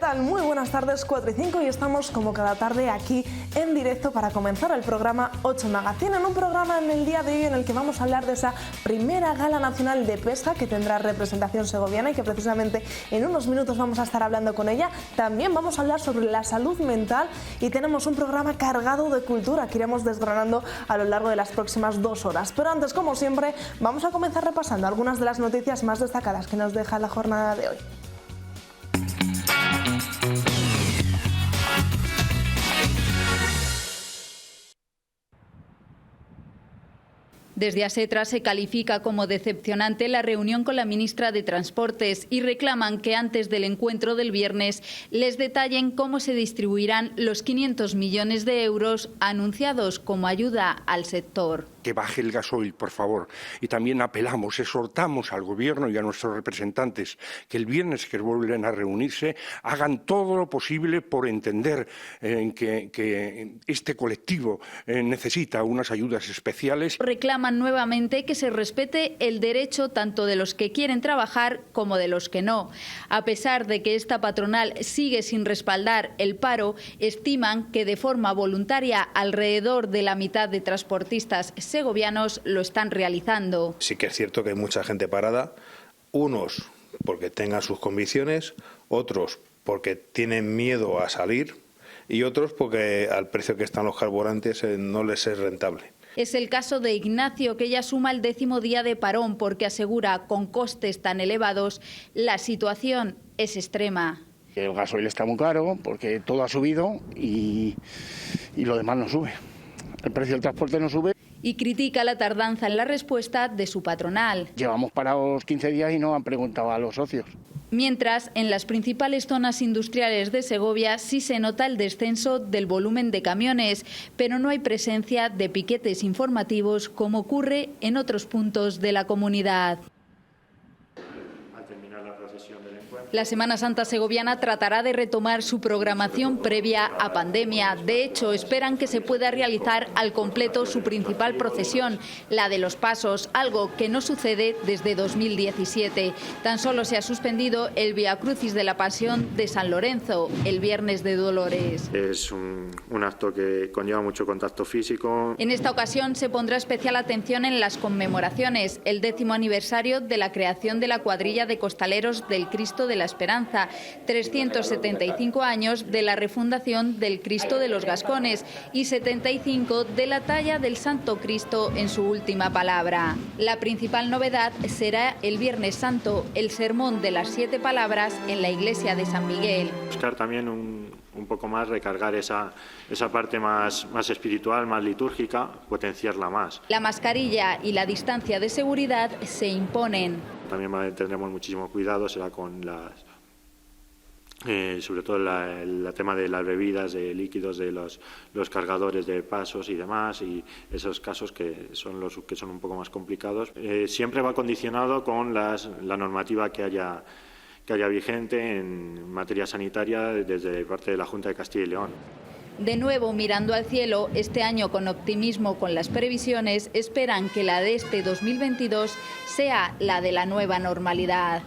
tal? Muy buenas tardes, 4 y 5, y estamos como cada tarde aquí en directo para comenzar el programa 8 Magazine, en un programa en el día de hoy en el que vamos a hablar de esa primera gala nacional de pesca que tendrá representación segoviana y que precisamente en unos minutos vamos a estar hablando con ella. También vamos a hablar sobre la salud mental y tenemos un programa cargado de cultura que iremos desgranando a lo largo de las próximas 2 horas. Pero antes, como siempre, vamos a comenzar repasando algunas de las noticias más destacadas que nos deja la jornada de hoy. Desde Asetra se califica como decepcionante la reunión con la ministra de Transportes y reclaman que antes del encuentro del viernes les detallen cómo se distribuirán los 500 millones de euros anunciados como ayuda al sector. Que baje el gasoil, por favor. Y también apelamos, exhortamos al Gobierno y a nuestros representantes que el viernes que vuelven a reunirse hagan todo lo posible por entender que este colectivo necesita unas ayudas especiales. Reclaman nuevamente que se respete el derecho tanto de los que quieren trabajar como de los que no. A pesar de que esta patronal sigue sin respaldar el paro, estiman que de forma voluntaria alrededor de la mitad de transportistas segovianos lo están realizando. Sí que es cierto que hay mucha gente parada, unos porque tengan sus convicciones, otros porque tienen miedo a salir y otros porque al precio que están los carburantes no les es rentable. Es el caso de Ignacio, que ya suma el 10º día de parón porque asegura con costes tan elevados la situación es extrema. El gasoil está muy caro porque todo ha subido y lo demás no sube. El precio del transporte no sube. Y critica la tardanza en la respuesta de su patronal. Llevamos parados 15 días y no han preguntado a los socios. Mientras, en las principales zonas industriales de Segovia sí se nota el descenso del volumen de camiones, pero no hay presencia de piquetes informativos como ocurre en otros puntos de la comunidad. La Semana Santa segoviana tratará de retomar su programación previa a pandemia. De hecho, esperan que se pueda realizar al completo su principal procesión, la de los Pasos, algo que no sucede desde 2017. Tan solo se ha suspendido el Vía Crucis de la Pasión de San Lorenzo, el Viernes de Dolores. Es un acto que conlleva mucho contacto físico. En esta ocasión se pondrá especial atención en las conmemoraciones, el 10º aniversario de la creación de la cuadrilla de costaleros del Cristo de la Esperanza, 375 años de la refundación del Cristo de los Gascones y 75 de la talla del Santo Cristo en su última palabra. La principal novedad será el Viernes Santo, el sermón de las 7 palabras en la iglesia de San Miguel. Buscar también un poco más, recargar esa parte más espiritual, más litúrgica, potenciarla más. La mascarilla y la distancia de seguridad se imponen. También tendremos muchísimo cuidado, será con sobre todo el tema de las bebidas, de líquidos, de los cargadores de pasos y demás, y esos casos que son un poco más complicados. Siempre va condicionado con la normativa que haya vigente en materia sanitaria desde parte de la Junta de Castilla y León. De nuevo, mirando al cielo, este año con optimismo con las previsiones, esperan que la de este 2022 sea la de la nueva normalidad.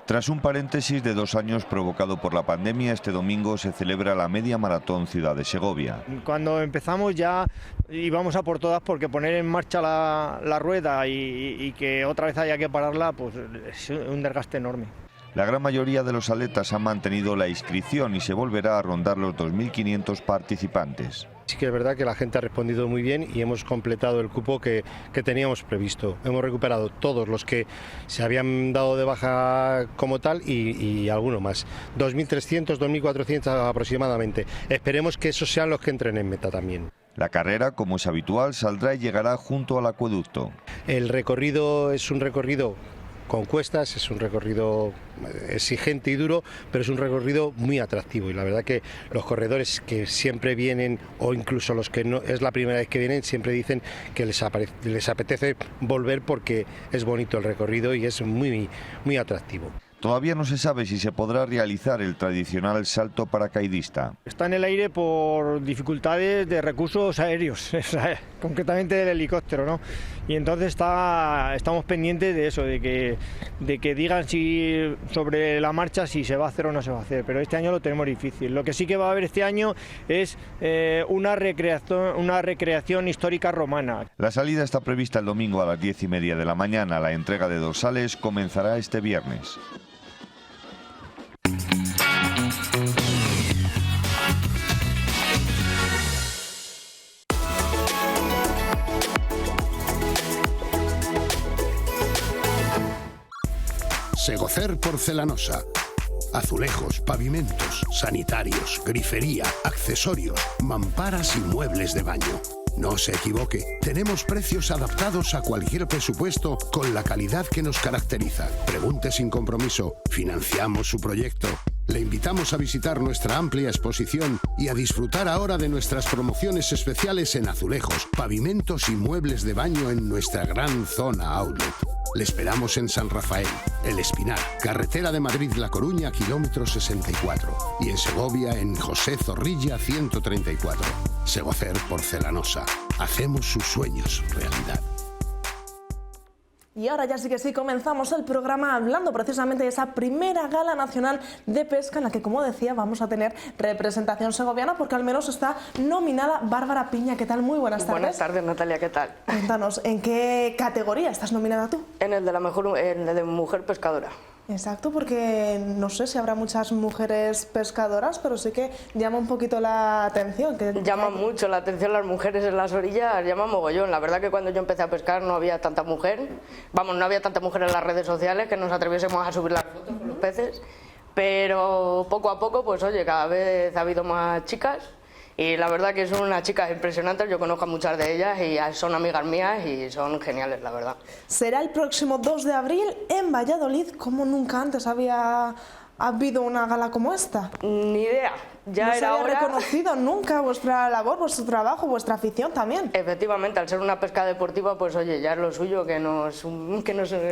Tras un paréntesis de 2 años provocado por la pandemia, este domingo se celebra la Media Maratón Ciudad de Segovia. Cuando empezamos ya íbamos a por todas porque poner en marcha la rueda y que otra vez haya que pararla, pues es un desgaste enorme. La gran mayoría de los atletas han mantenido la inscripción y se volverá a rondar los 2.500 participantes. Sí que es verdad que la gente ha respondido muy bien y hemos completado el cupo que teníamos previsto. Hemos recuperado todos los que se habían dado de baja como tal y alguno más. 2.300, 2.400 aproximadamente. Esperemos que esos sean los que entren en meta también. La carrera, como es habitual, saldrá y llegará junto al acueducto. El recorrido es un recorrido con cuestas, es un recorrido exigente y duro, pero es un recorrido muy atractivo y la verdad que los corredores que siempre vienen o incluso los que no es la primera vez que vienen siempre dicen que les apetece volver porque es bonito el recorrido y es muy atractivo. Todavía no se sabe si se podrá realizar el tradicional salto paracaidista. Está en el aire por dificultades de recursos aéreos, concretamente del helicóptero, ¿no? Y entonces estamos pendientes de eso, de que digan si sobre la marcha si se va a hacer o no se va a hacer, pero este año lo tenemos difícil. Lo que sí que va a haber este año es una recreación histórica romana. La salida está prevista el domingo a las 10:30 de la mañana. La entrega de dorsales comenzará este viernes. Segocer Porcelanosa. Azulejos, pavimentos, sanitarios, grifería, accesorios, mamparas y muebles de baño. No se equivoque, tenemos precios adaptados a cualquier presupuesto con la calidad que nos caracteriza. Pregunte sin compromiso, financiamos su proyecto. Le invitamos a visitar nuestra amplia exposición y a disfrutar ahora de nuestras promociones especiales en azulejos, pavimentos y muebles de baño en nuestra gran zona outlet. Le esperamos en San Rafael, El Espinar, carretera de Madrid-La Coruña, kilómetro 64. Y en Segovia, en José Zorrilla, 134. Segocer Porcelanosa. Hacemos sus sueños realidad. Y ahora ya sí que sí, comenzamos el programa hablando precisamente de esa primera Gala Nacional de Pesca en la que, como decía, vamos a tener representación segoviana porque al menos está nominada Bárbara Piña. ¿Qué tal? Muy buenas tardes. Buenas tardes, Natalia, ¿qué tal? Cuéntanos, ¿en qué categoría estás nominada tú? En el de mujer pescadora. Exacto, porque no sé si habrá muchas mujeres pescadoras, pero sí que llama un poquito la atención. Llama mucho la atención las mujeres en las orillas, llama mogollón. La verdad que cuando yo empecé a pescar no había tanta mujer, no había tanta mujer en las redes sociales que nos atreviésemos a subir las fotos con los peces, pero poco a poco, pues oye, cada vez ha habido más chicas. Y la verdad que son unas chicas impresionantes, yo conozco a muchas de ellas y son amigas mías y son geniales, la verdad. Será el próximo 2 de abril en Valladolid, como nunca antes había habido una gala como esta. Ni idea, ya no era se había hora. reconocido nunca vuestra labor, vuestro trabajo, vuestra afición también. Efectivamente, al ser una pesca deportiva, pues oye, ya es lo suyo que nos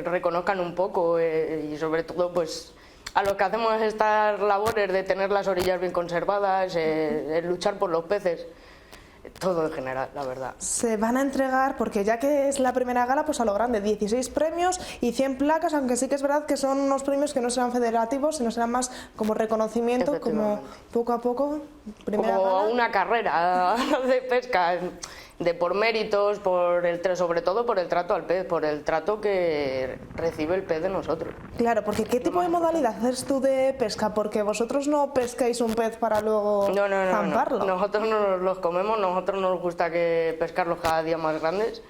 reconozcan un poco y sobre todo pues a los que hacemos estas labores de tener las orillas bien conservadas, luchar por los peces, todo en general, la verdad. Se van a entregar, porque ya que es la primera gala, pues a lo grande, 16 premios y 100 placas, aunque sí que es verdad que son unos premios que no serán federativos, sino serán más como reconocimiento, como poco a poco, primera como gala. Una carrera de pesca, por méritos, sobre todo por el trato al pez, por el trato que recibe el pez de nosotros. Claro, porque ¿qué tipo de modalidad haces tú de pesca? Porque vosotros no pescáis un pez para luego zamparlo. No. Nosotros no los comemos, nosotros nos gusta pescarlos cada día más grandes,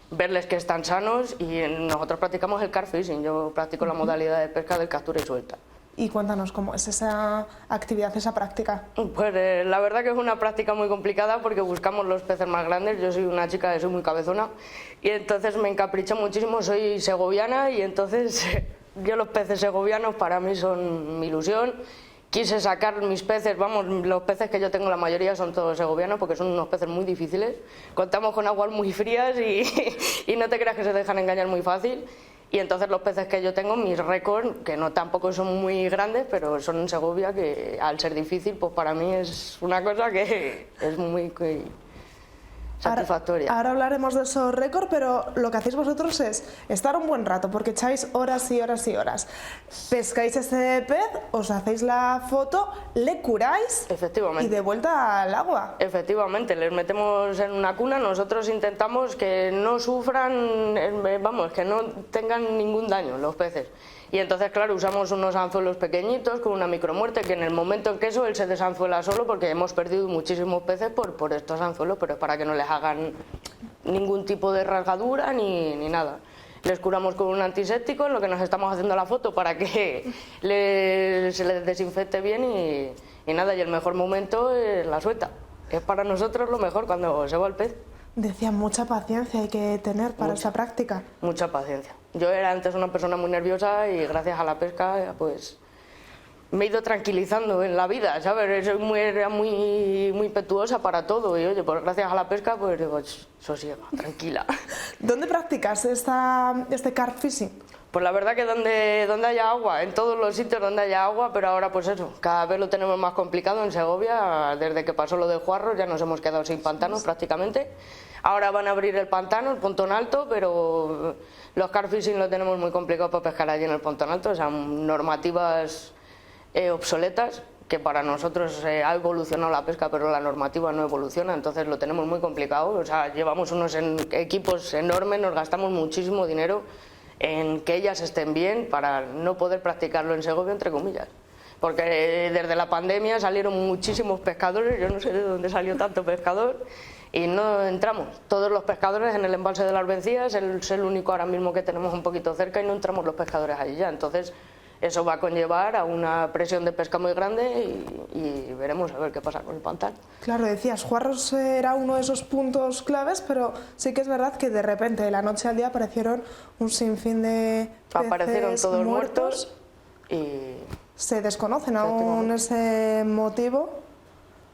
verles que están sanos y nosotros practicamos el carp fishing. Yo practico la modalidad de pesca del captura y suelta. Y cuéntanos cómo es esa actividad, esa práctica. Pues la verdad que es una práctica muy complicada porque buscamos los peces más grandes. Yo soy una chica que soy muy cabezona y entonces me encapricho muchísimo, soy segoviana y entonces yo los peces segovianos para mí son mi ilusión. Quise sacar mis peces, los peces que yo tengo la mayoría son todos segovianos porque son unos peces muy difíciles. Contamos con aguas muy frías y no te creas que se dejan engañar muy fácil. Y entonces los peces que yo tengo, mis récords, que no tampoco son muy grandes, pero son en Segovia, que al ser difícil, pues para mí es una cosa que es muy satisfactoria. Ahora hablaremos de esos récords, pero lo que hacéis vosotros es estar un buen rato, porque echáis horas y horas y horas. Pescáis ese pez, os hacéis la foto, le curáis y de vuelta al agua. Efectivamente, les metemos en una cuna, nosotros intentamos que no sufran, que no tengan ningún daño los peces. Y entonces, claro, usamos unos anzuelos pequeñitos con una micromuerte que en el momento en que él se desanzuela solo, porque hemos perdido muchísimos peces por estos anzuelos, pero es para que no les hagan ningún tipo de rasgadura ni nada. Les curamos con un antiséptico, en lo que nos estamos haciendo la foto para que se les desinfecte bien y nada, y el mejor momento es la suelta. Es para nosotros lo mejor cuando se va el pez. Decía, mucha paciencia hay que tener para esta práctica. Mucha paciencia. Yo era antes una persona muy nerviosa y gracias a la pesca pues me he ido tranquilizando en la vida, ¿sabes? Era muy impetuosa para todo y oye, pues gracias a la pesca pues digo, sosiega, tranquila. ¿Dónde practicas este carp fishing? Pues la verdad que donde haya agua, en todos los sitios donde haya agua, pero ahora pues eso, cada vez lo tenemos más complicado en Segovia. Desde que pasó lo de Juarros ya nos hemos quedado sin pantanos prácticamente. Ahora van a abrir el pantano, el Pontón Alto, pero los carfishing lo tenemos muy complicado para pescar allí en el Pontón Alto. O sea, normativas obsoletas, que para nosotros ha evolucionado la pesca, pero la normativa no evoluciona, entonces lo tenemos muy complicado. O sea, llevamos unos equipos enormes, nos gastamos muchísimo dinero en que ellas estén bien para no poder practicarlo en Segovia, entre comillas. Porque desde la pandemia salieron muchísimos pescadores, yo no sé de dónde salió tanto pescador, y no entramos. Todos los pescadores en el embalse de las Vencías, es el único ahora mismo que tenemos un poquito cerca y no entramos los pescadores allí ya. Entonces eso va a conllevar a una presión de pesca muy grande y veremos a ver qué pasa con el pantano. Claro, decías, Juarros era uno de esos puntos claves, pero sí que es verdad que de repente de la noche al día aparecieron un sinfín de peces aparecieron todos muertos y se desconocen aún ese motivo.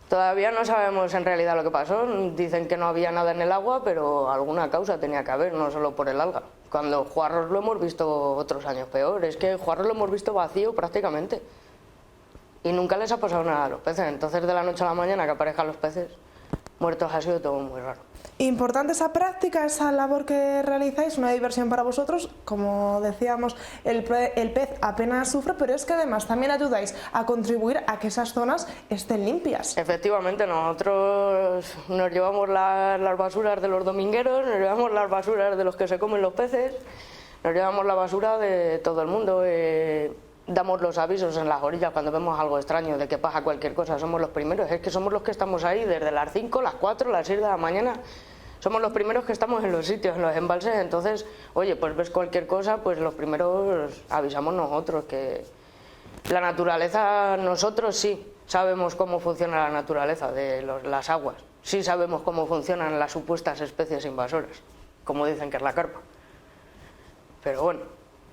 Todavía no sabemos en realidad lo que pasó. Dicen que no había nada en el agua, pero alguna causa tenía que haber, no solo por el alga. Cuando Juarros lo hemos visto otros años peor. Es que Juarros lo hemos visto vacío prácticamente. Y nunca les ha pasado nada a los peces. Entonces de la noche a la mañana que aparezcan los peces muertos ha sido todo muy raro. Importante esa práctica, esa labor que realizáis, una diversión para vosotros. Como decíamos, el pez apenas sufre, pero es que además también ayudáis a contribuir a que esas zonas estén limpias. Efectivamente, nosotros nos llevamos las basuras de los domingueros, nos llevamos las basuras de los que se comen los peces, nos llevamos la basura de todo el mundo. Damos los avisos en las orillas cuando vemos algo extraño de que pasa cualquier cosa, somos los primeros. Es que somos los que estamos ahí desde las 5, las 4, las 6 de la mañana. Somos los primeros que estamos en los sitios, en los embalses. Entonces, oye, pues ves cualquier cosa, pues los primeros avisamos nosotros. Que la naturaleza, nosotros sí sabemos cómo funciona la naturaleza de las aguas. Sí sabemos cómo funcionan las supuestas especies invasoras, como dicen que es la carpa. Pero bueno,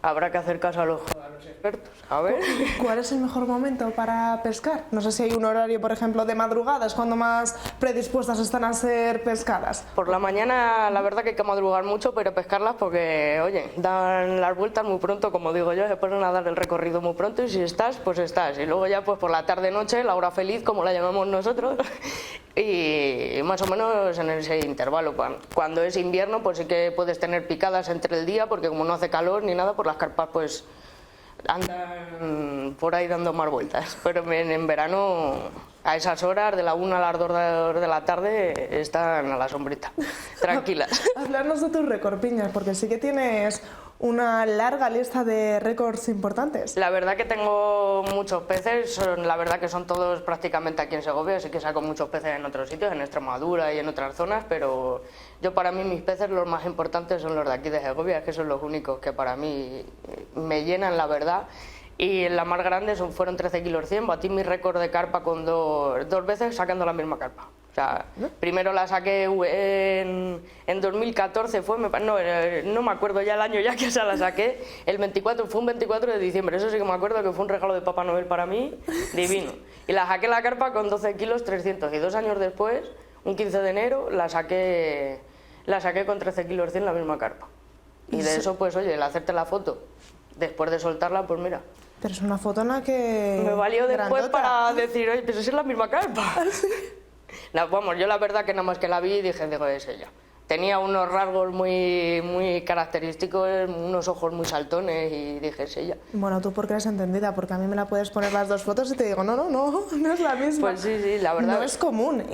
habrá que hacer caso a los expertos. A ver. ¿Cuál es el mejor momento para pescar? No sé si hay un horario, por ejemplo, de madrugadas, cuando más predispuestas están a ser pescadas. Por la mañana, la verdad que hay que madrugar mucho, pero pescarlas porque, oye, dan las vueltas muy pronto, como digo yo, se ponen a dar el recorrido muy pronto y si estás, pues estás. Y luego ya pues por la tarde-noche, la hora feliz, como la llamamos nosotros, y más o menos en ese intervalo. Cuando es invierno, pues sí que puedes tener picadas entre el día, porque como no hace calor ni nada, pues las carpas pues andan por ahí dando más vueltas. Pero en verano, a esas horas, de la 1 a las 2 de la tarde, están a la sombrita, tranquilas. Hablarnos de tus récords, Piñas, porque sí que tienes una larga lista de récords importantes. La verdad que tengo muchos peces, la verdad que son todos prácticamente aquí en Segovia, sí que saco muchos peces en otros sitios, en Extremadura y en otras zonas, pero yo para mí mis peces los más importantes son los de aquí de Segovia, que son los únicos que para mí me llenan, la verdad. Y la más grande fueron 13 kilos 100, batí mi récord de carpa con dos veces sacando la misma carpa. O sea, primero la saqué en 2014, no me acuerdo ya el año ya que la saqué, fue un 24 de diciembre, eso sí que me acuerdo que fue un regalo de Papá Noel para mí, divino. Y la saqué la carpa con 12 kilos 300 y 2 años después, un 15 de enero, la saqué con 13 kilos 100 la misma carpa. Y de eso, pues oye, el hacerte la foto, después de soltarla, pues mira. Pero es una foto en la que... Me valió después grandota para decir, oye, pero si es la misma carpa. Vamos, yo la verdad que nada más que la vi dije, digo, es ella. Tenía unos rasgos muy característicos, unos ojos muy saltones y dije, es ella. Bueno, tú porque eres entendida, porque a mí me la puedes poner las dos fotos y te digo, no es la misma. Pues sí, la verdad. No es común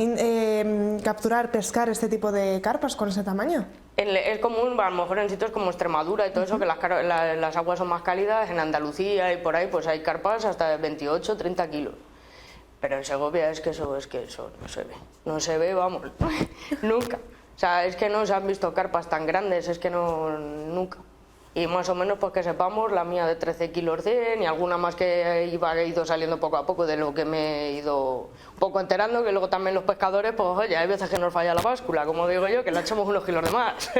pescar este tipo de carpas con ese tamaño. Es común, a lo mejor en sitios como Extremadura y todo eso, que las aguas son más cálidas, en Andalucía y por ahí, pues hay carpas hasta de 28, 30 kilos. Pero en Segovia es que eso no se ve. No se ve, vamos, nunca. O sea, es que no se han visto carpas tan grandes, es que nunca. Y más o menos, pues que sepamos, la mía de 13 kilos 100 y alguna más que he ido saliendo poco a poco de lo que me he ido un poco enterando, que luego también los pescadores, pues oye, hay veces que nos falla la báscula, como digo yo, que le echamos unos kilos de más.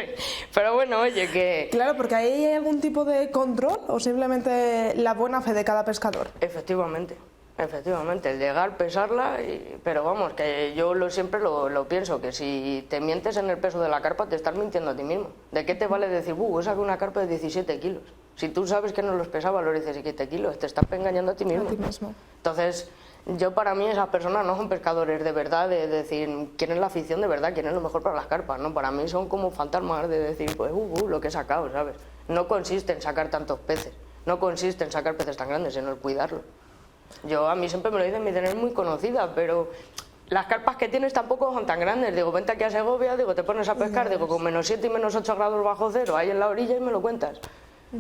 Pero bueno, oye, que... Claro, porque ahí hay algún tipo de control o simplemente la buena fe de cada pescador. Efectivamente, el llegar, pesarla, pero vamos, que yo siempre lo pienso, que si te mientes en el peso de la carpa te estás mintiendo a ti mismo. ¿De qué te vale decir, he sacado una carpa de 17 kilos? Si tú sabes que no los pesa, valorices y 7 kilos, te estás engañando a ti mismo. Entonces, yo para mí esas personas no son pescadores de verdad, de decir quién es la afición de verdad, quién es lo mejor para las carpas, ¿no? Para mí son como fantasmas de decir, pues, lo que he sacado, ¿sabes? No consiste en sacar tantos peces, no consiste en sacar peces tan grandes, sino en cuidarlos. A mí siempre me lo dicen, mi tener es muy conocida, pero las carpas que tienes tampoco son tan grandes. Digo, vente aquí a Segovia, digo, te pones a pescar, digo, con -7 y -8 grados bajo cero, ahí en la orilla y me lo cuentas.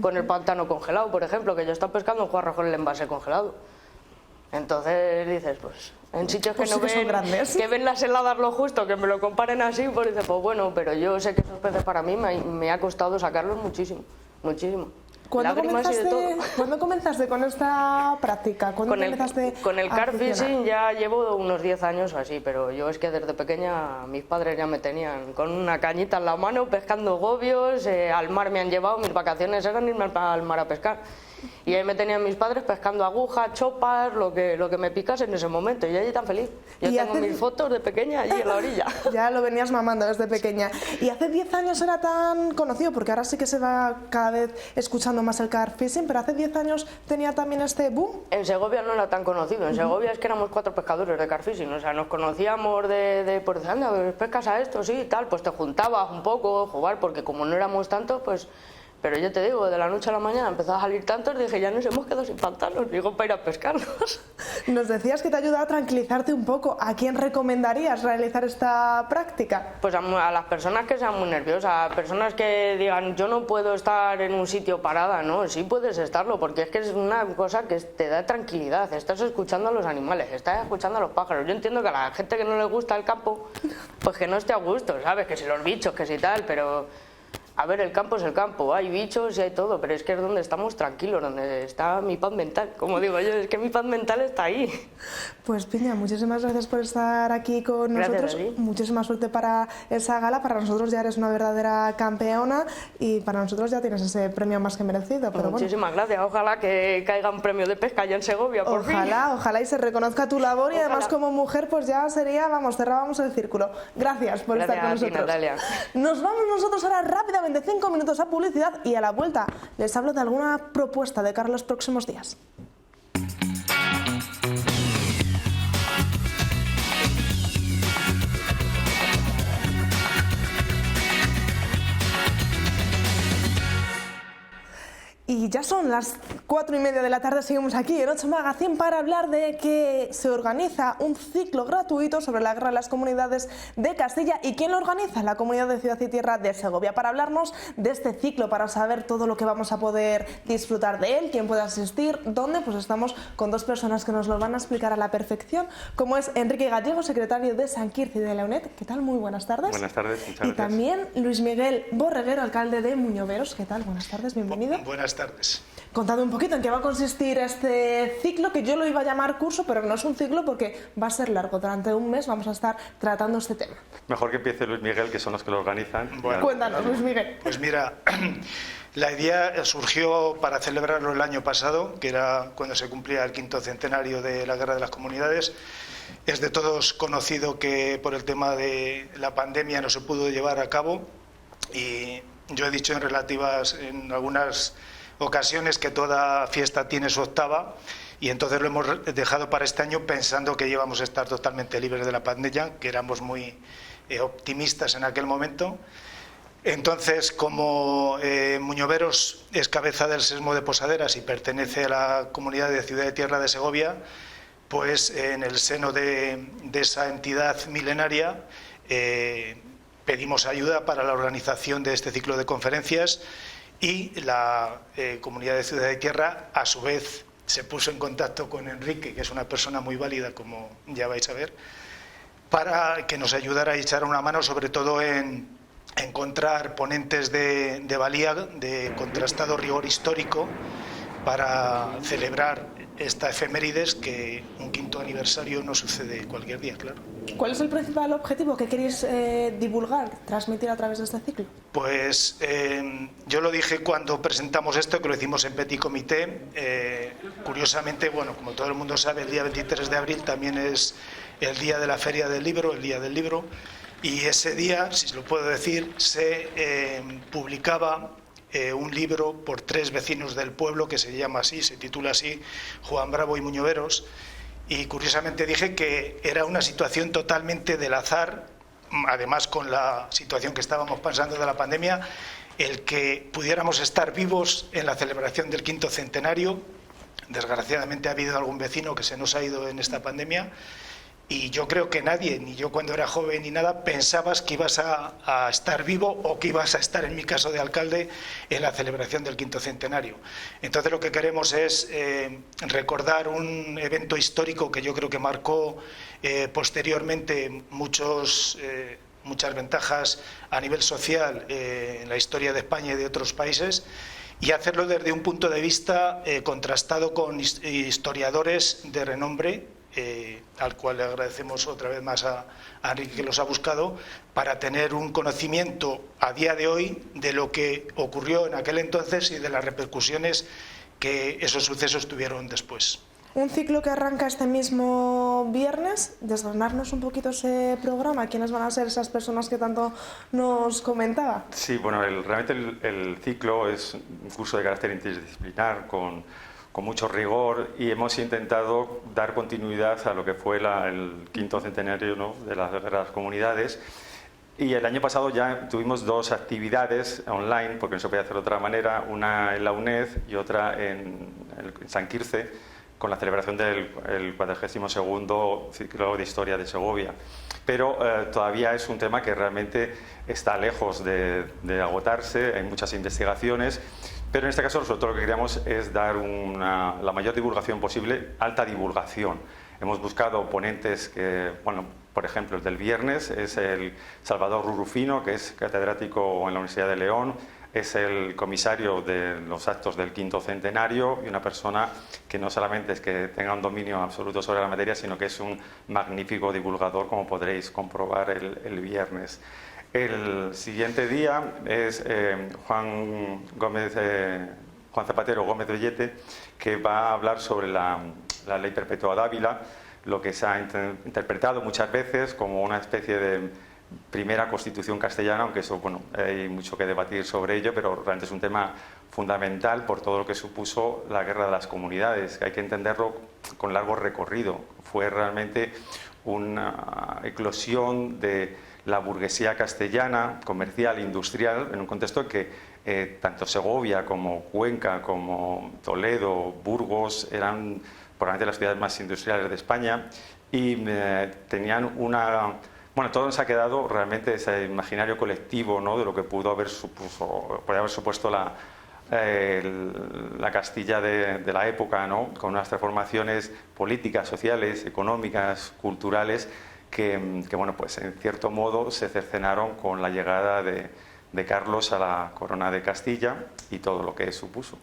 Con el pantano congelado, por ejemplo, que yo estaba pescando un juarro con el envase congelado. Entonces dices, pues, en sitios que no ven, que ven las heladas lo justo, que me lo comparen así, pues dices, pues bueno, pero yo sé que esos peces para mí me ha costado sacarlos muchísimo, muchísimo. ¿Cuándo comenzaste con esta práctica? Con el carp fishing ya llevo unos 10 años o así, pero yo es que desde pequeña mis padres ya me tenían con una cañita en la mano, pescando gobios, al mar me han llevado, mis vacaciones eran irme al mar a pescar. Y ahí me tenían mis padres pescando agujas, chopas, lo que me picase en ese momento, y allí tan feliz. Yo tengo mis fotos de pequeña allí en la orilla. Ya lo venías mamando desde pequeña. ¿Y hace 10 años era tan conocido? Porque ahora sí que se va cada vez escuchando más el carp fishing, pero hace 10 años tenía también este boom. En Segovia no era tan conocido, en Segovia es que éramos 4 pescadores de carp fishing, o sea, nos conocíamos por decir, anda, pescas a esto, sí, tal, pues te juntabas un poco, jugar, porque como no éramos tantos, pues... Pero yo te digo, de la noche a la mañana empezó a salir tantos, dije, ya nos hemos quedado sin pantanos, digo, para ir a pescarlos. Nos decías que te ayuda a tranquilizarte un poco. ¿A quién recomendarías realizar esta práctica? Pues a las personas que sean muy nerviosas, a personas que digan, yo no puedo estar en un sitio parada, ¿no? Sí puedes estarlo, porque es que es una cosa que te da tranquilidad, estás escuchando a los animales, estás escuchando a los pájaros. Yo entiendo que a la gente que no le gusta el campo, pues que no esté a gusto, ¿sabes? Que si los bichos, que si tal, pero... A ver, el campo es el campo, hay bichos y hay todo, pero es que es donde estamos tranquilos, donde está mi paz mental, como digo yo, es que mi paz mental está ahí. Pues Piña, muchísimas gracias por estar aquí con nosotros, muchísima suerte para esa gala, para nosotros ya eres una verdadera campeona y para nosotros ya tienes ese premio más que merecido. Pero muchísimas gracias, ojalá que caiga un premio de pesca ya en Segovia, por fin. Ojalá y se reconozca tu labor y además como mujer pues ya sería, cerrábamos el círculo. Gracias por estar con nosotros. Natalia. Nos vamos nosotros ahora rápidamente 5 minutos a publicidad y a la vuelta les hablo de alguna propuesta de cara a los próximos días. Y ya son las 4:30 de la tarde, seguimos aquí en 8 Magazine para hablar de que se organiza un ciclo gratuito sobre la guerra de las comunidades de Castilla. ¿Y quién lo organiza? La Comunidad de Ciudad y Tierra de Segovia. Para hablarnos de este ciclo, para saber todo lo que vamos a poder disfrutar de él, quién puede asistir, dónde, pues estamos con 2 personas que nos lo van a explicar a la perfección, como es Enrique Gallego, secretario de San Quirze y de la UNED. ¿Qué tal? Muy buenas tardes. Buenas tardes, muchas gracias. Y también Luis Miguel Borreguero, alcalde de Muñoveros. ¿Qué tal? Buenas tardes, bienvenido. Buenas tardes. Contad un poquito en qué va a consistir este ciclo, que yo lo iba a llamar curso, pero no es un ciclo porque va a ser largo. Durante un mes vamos a estar tratando este tema. Mejor que empiece Luis Miguel, que son los que lo organizan. Bueno, cuéntanos, Luis Miguel. Pues mira, la idea surgió para celebrarlo el año pasado, que era cuando se cumplía el 5º centenario de la Guerra de las Comunidades. Es de todos conocido que por el tema de la pandemia no se pudo llevar a cabo y yo he dicho en algunas ocasiones que toda fiesta tiene su octava y entonces lo hemos dejado para este año pensando que íbamos a estar totalmente libres de la pandemia, que éramos muy optimistas en aquel momento. Entonces, como Muñoveros es cabeza del Sesmo de Posaderas y pertenece a la Comunidad de Ciudad y Tierra de Segovia, pues en el seno de esa entidad milenaria pedimos ayuda para la organización de este ciclo de conferencias. Y la Comunidad de Ciudad y Tierra, a su vez, se puso en contacto con Enrique, que es una persona muy válida, como ya vais a ver, para que nos ayudara a echar una mano, sobre todo en encontrar ponentes de valía, de contrastado rigor histórico, para celebrar esta efemérides que un 5º aniversario no sucede cualquier día, claro. ¿Cuál es el principal objetivo que queréis divulgar, transmitir a través de este ciclo? Pues yo lo dije cuando presentamos esto, que lo hicimos en Petit Comité. Curiosamente, bueno, como todo el mundo sabe, el día 23 de abril también es el día de la Feria del Libro, el Día del Libro, y ese día, si lo puedo decir, se publicaba un libro por 3 vecinos del pueblo que se llama así, se titula así, Juan Bravo y Muñoveros, y curiosamente dije que era una situación totalmente del azar, además con la situación que estábamos pasando de la pandemia, el que pudiéramos estar vivos en la celebración del 5º centenario. Desgraciadamente ha habido algún vecino que se nos ha ido en esta pandemia, y yo creo que nadie, ni yo cuando era joven ni nada, pensabas que ibas a estar vivo o que ibas a estar, en mi caso de alcalde, en la celebración del 5º centenario. Entonces lo que queremos es recordar un evento histórico que yo creo que marcó posteriormente muchas ventajas a nivel social en la historia de España y de otros países, y hacerlo desde un punto de vista contrastado con historiadores de renombre, al cual le agradecemos otra vez más a Enrique que los ha buscado, para tener un conocimiento a día de hoy de lo que ocurrió en aquel entonces y de las repercusiones que esos sucesos tuvieron después. Un ciclo que arranca este mismo viernes. Desgranarnos un poquito ese programa. ¿Quiénes van a ser esas personas que tanto nos comentaba? Sí, bueno, realmente el ciclo es un curso de carácter interdisciplinar con mucho rigor, y hemos intentado dar continuidad a lo que fue el 5º centenario, ¿no?, de las Guerra de las Comunidades. Y el año pasado ya tuvimos 2 actividades online, porque no se podía hacer de otra manera, una en la UNED y otra en San Quirce, con la celebración del 42º ciclo de historia de Segovia. Pero todavía es un tema que realmente está lejos de agotarse, hay muchas investigaciones, pero en este caso nosotros lo que queríamos es dar la mayor divulgación posible, alta divulgación. Hemos buscado ponentes que, bueno, por ejemplo, el del viernes es el Salvador Rurufino, que es catedrático en la Universidad de León, es el comisario de los actos del 5º centenario, y una persona que no solamente es que tenga un dominio absoluto sobre la materia, sino que es un magnífico divulgador, como podréis comprobar el viernes. El siguiente día es Juan Zapatero Gómez Bellete, que va a hablar sobre la ley perpetua de Ávila, lo que se ha interpretado muchas veces como una especie de primera constitución castellana, aunque eso, bueno, hay mucho que debatir sobre ello, pero realmente es un tema fundamental por todo lo que supuso la Guerra de las Comunidades, que hay que entenderlo con largo recorrido. Fue realmente una eclosión de la burguesía castellana, comercial e industrial, en un contexto en que tanto Segovia como Cuenca, como Toledo, Burgos, eran probablemente las ciudades más industriales de España, y tenían una... Bueno, todo nos ha quedado realmente ese imaginario colectivo, ¿no?, de lo que pudo haber supuesto la Castilla de la época, ¿no?, con unas transformaciones políticas, sociales, económicas, culturales, que bueno, pues en cierto modo se cercenaron con la llegada de Carlos a la corona de Castilla y todo lo que supuso.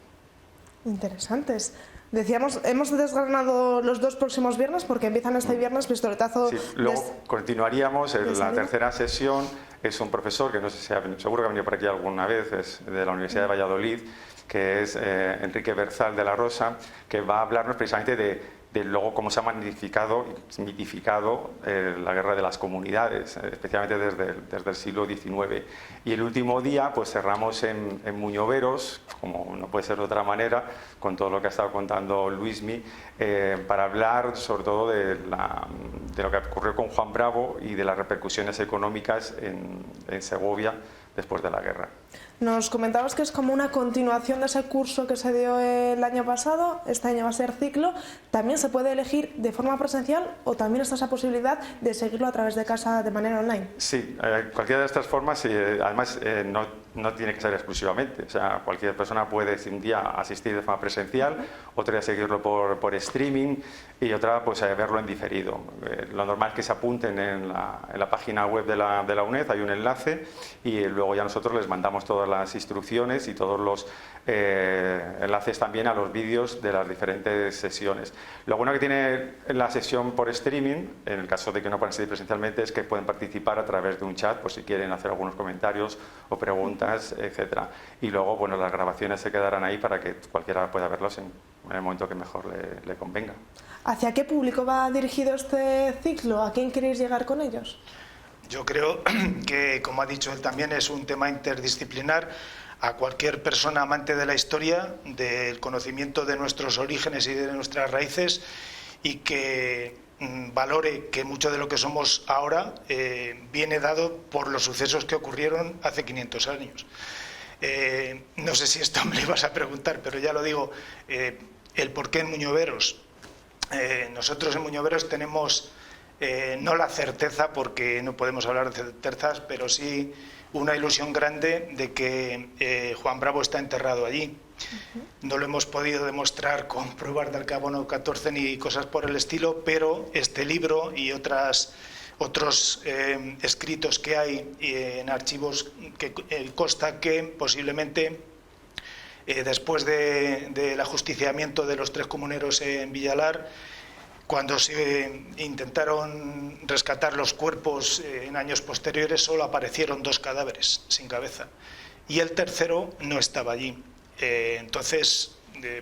Interesantes. Decíamos, hemos desgranado los 2 próximos viernes porque empiezan este viernes pistoletazo. Sí, luego continuaríamos en la tercera sesión. Es un profesor que no sé si seguro que ha venido por aquí alguna vez, es de la Universidad de Valladolid, que es Enrique Berzal de la Rosa, que va a hablarnos precisamente de luego cómo se ha mitificado la Guerra de las Comunidades, especialmente desde el siglo XIX. Y el último día pues cerramos en Muñoveros, como no puede ser de otra manera, con todo lo que ha estado contando Luismi, para hablar sobre todo de lo que ocurrió con Juan Bravo y de las repercusiones económicas en Segovia después de la guerra. Nos comentabas que es como una continuación de ese curso que se dio el año pasado. Este año va a ser ciclo. También se puede elegir de forma presencial, o también está esa posibilidad de seguirlo a través de casa de manera online. Sí, cualquiera de estas formas, además no tiene que ser exclusivamente. O sea, cualquier persona puede un día asistir de forma presencial, otro día seguirlo por streaming y otra pues verlo en diferido. Lo normal es que se apunten en la página web de la UNED, hay un enlace, y luego ya nosotros les mandamos todas las instrucciones y todos los enlaces también a los vídeos de las diferentes sesiones. Lo bueno que tiene la sesión por streaming, en el caso de que no puedan seguir presencialmente, es que pueden participar a través de un chat por si quieren hacer algunos comentarios o preguntas, etcétera. Y luego, bueno, las grabaciones se quedarán ahí para que cualquiera pueda verlos en el momento que mejor le convenga. ¿Hacia qué público va dirigido este ciclo? ¿A quién queréis llegar con ellos? Yo creo que, como ha dicho él también, es un tema interdisciplinar. a cualquier persona amante de la historia, del conocimiento de nuestros orígenes y de nuestras raíces, y que valore que mucho de lo que somos ahora viene dado por los sucesos que ocurrieron hace 500 años. No sé si esto me lo ibas a preguntar, pero ya lo digo, el por qué en Muñoveros. Nosotros en Muñoveros tenemos no la certeza, porque no podemos hablar de certezas, pero sí una ilusión grande de que Juan Bravo está enterrado allí. No lo hemos podido demostrar con pruebas del carbono 14 ni cosas por el estilo, pero este libro y otros escritos que hay en archivos que consta que posiblemente después del ajusticiamiento de los 3 comuneros en Villalar, cuando se intentaron rescatar los cuerpos en años posteriores, solo aparecieron 2 cadáveres sin cabeza y el tercero no estaba allí. Entonces,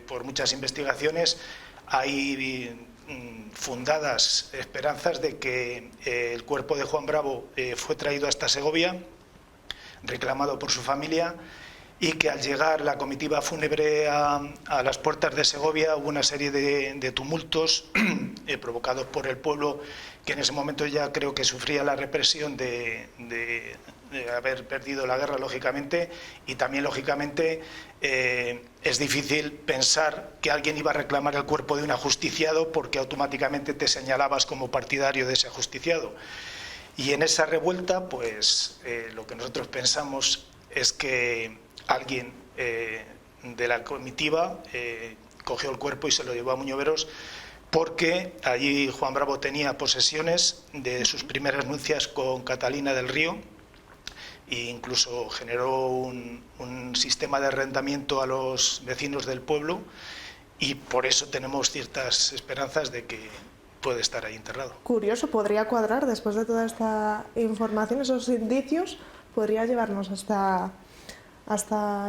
por muchas investigaciones, hay fundadas esperanzas de que el cuerpo de Juan Bravo fue traído hasta Segovia, reclamado por su familia, y que al llegar la comitiva fúnebre a las puertas de Segovia hubo una serie de tumultos provocados por el pueblo, que en ese momento ya creo que sufría la represión de haber perdido la guerra, lógicamente, y también, lógicamente, es difícil pensar que alguien iba a reclamar el cuerpo de un ajusticiado, porque automáticamente te señalabas como partidario de ese ajusticiado. Y en esa revuelta, pues lo que nosotros pensamos es que alguien de la comitiva cogió el cuerpo y se lo llevó a Muñoveros, porque allí Juan Bravo tenía posesiones de sus primeras nupcias con Catalina del Río, e incluso generó un sistema de arrendamiento a los vecinos del pueblo, y por eso tenemos ciertas esperanzas de que puede estar ahí enterrado. Curioso, podría cuadrar después de toda esta información, esos indicios, podría llevarnos hasta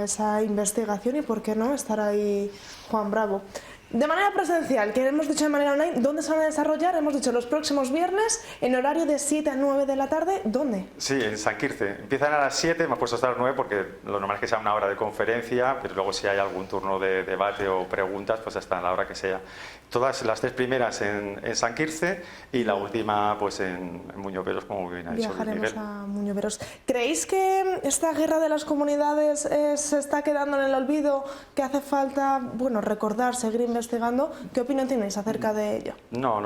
esa investigación y, por qué no, estar ahí Juan Bravo. De manera presencial, que hemos dicho de manera online, ¿dónde se van a desarrollar? Hemos dicho los próximos viernes, en horario de 7 a 9 de la tarde. ¿Dónde? Sí, en San Quirce. Empiezan a las 7, me he puesto hasta las 9 porque lo normal es que sea una hora de conferencia, pero luego si hay algún turno de debate o preguntas, pues hasta la hora que sea. Todas las 3 primeras en San Quirce y la última pues en Muñoveros, como bien ha dicho Luis Miguel. Viajaremos a Muñoveros. ¿Creéis que esta guerra de las comunidades se está quedando en el olvido, que hace falta, bueno, recordar, seguir investigando? ¿Qué opinión tenéis acerca de ello? No,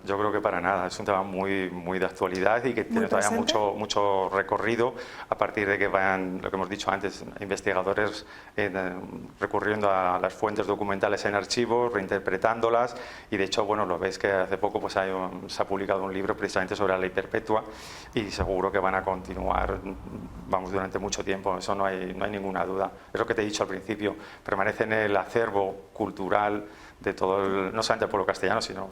yo creo que para nada. Es un tema muy de actualidad y que tiene todavía mucho recorrido, a partir de que vayan, lo que hemos dicho antes, investigadores recurriendo a las fuentes documentales en archivos, reinterpretándolas, y de hecho, bueno, lo veis que hace poco pues se ha publicado un libro precisamente sobre la ley perpetua, y seguro que van a continuar, vamos, durante mucho tiempo. Eso no hay ninguna duda. Es lo que te he dicho al principio, permanece en el acervo cultural de todo, no solamente el pueblo castellano, sino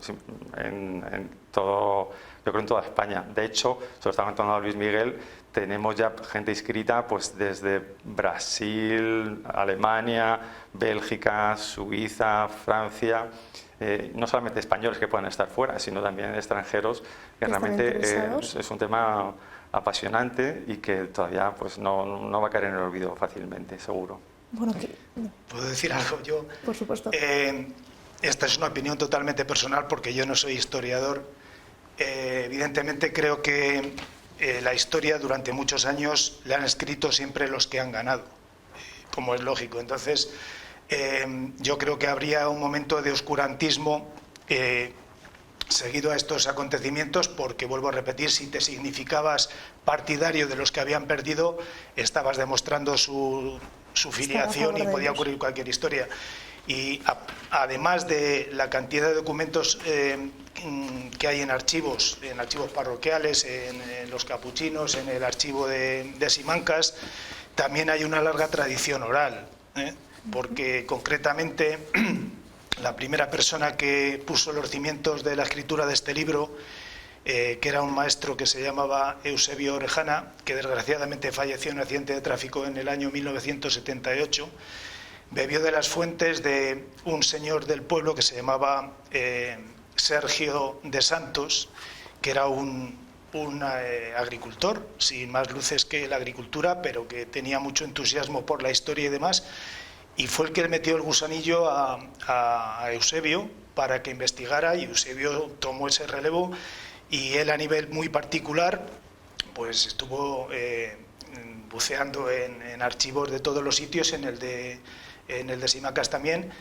en todo, yo creo en toda España. De hecho, se lo estaba contando a Luis Miguel, tenemos ya gente inscrita pues desde Brasil, Alemania, Bélgica, Suiza, Francia, no solamente españoles que puedan estar fuera, sino también extranjeros, que realmente es un tema apasionante y que todavía pues no va a caer en el olvido fácilmente, seguro. Bueno, ¿puedo decir algo yo? Por supuesto. Esta es una opinión totalmente personal, porque yo no soy historiador. Evidentemente creo que la historia durante muchos años la han escrito siempre los que han ganado, como es lógico. Entonces, yo creo que habría un momento de oscurantismo seguido a estos acontecimientos, porque, vuelvo a repetir, si te significabas partidario de los que habían perdido, estabas demostrando su filiación y podía ocurrir cualquier historia. Y además de la cantidad de documentos que hay en archivos parroquiales, en los capuchinos, en el archivo de Simancas, también hay una larga tradición oral, porque concretamente la primera persona que puso los cimientos de la escritura de este libro, que era un maestro que se llamaba Eusebio Orejana, que desgraciadamente falleció en un accidente de tráfico en el año 1978, bebió de las fuentes de un señor del pueblo que se llamaba Sergio de Santos, que era un un agricultor, sin más luces que la agricultura, pero que tenía mucho entusiasmo por la historia y demás, y fue el que le metió el gusanillo a Eusebio para que investigara, y Eusebio tomó ese relevo, y él, a nivel muy particular, pues estuvo buceando en archivos de todos los sitios, en el de Simacas también,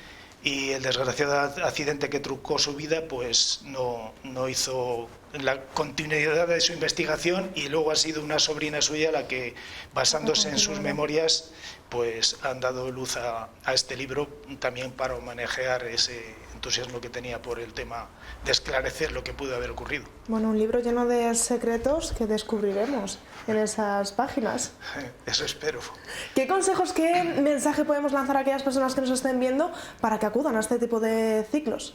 y el desgraciado accidente que truncó su vida pues no hizo la continuidad de su investigación, y luego ha sido una sobrina suya la que, basándose en sus memorias, pues han dado luz a este libro, también para homenajear ese entusiasmo que tenía por el tema de esclarecer lo que pudo haber ocurrido. Bueno, un libro lleno de secretos que descubriremos en esas páginas. Eso espero. ¿Qué consejos, qué mensaje podemos lanzar a aquellas personas que nos estén viendo para que acudan a este tipo de ciclos?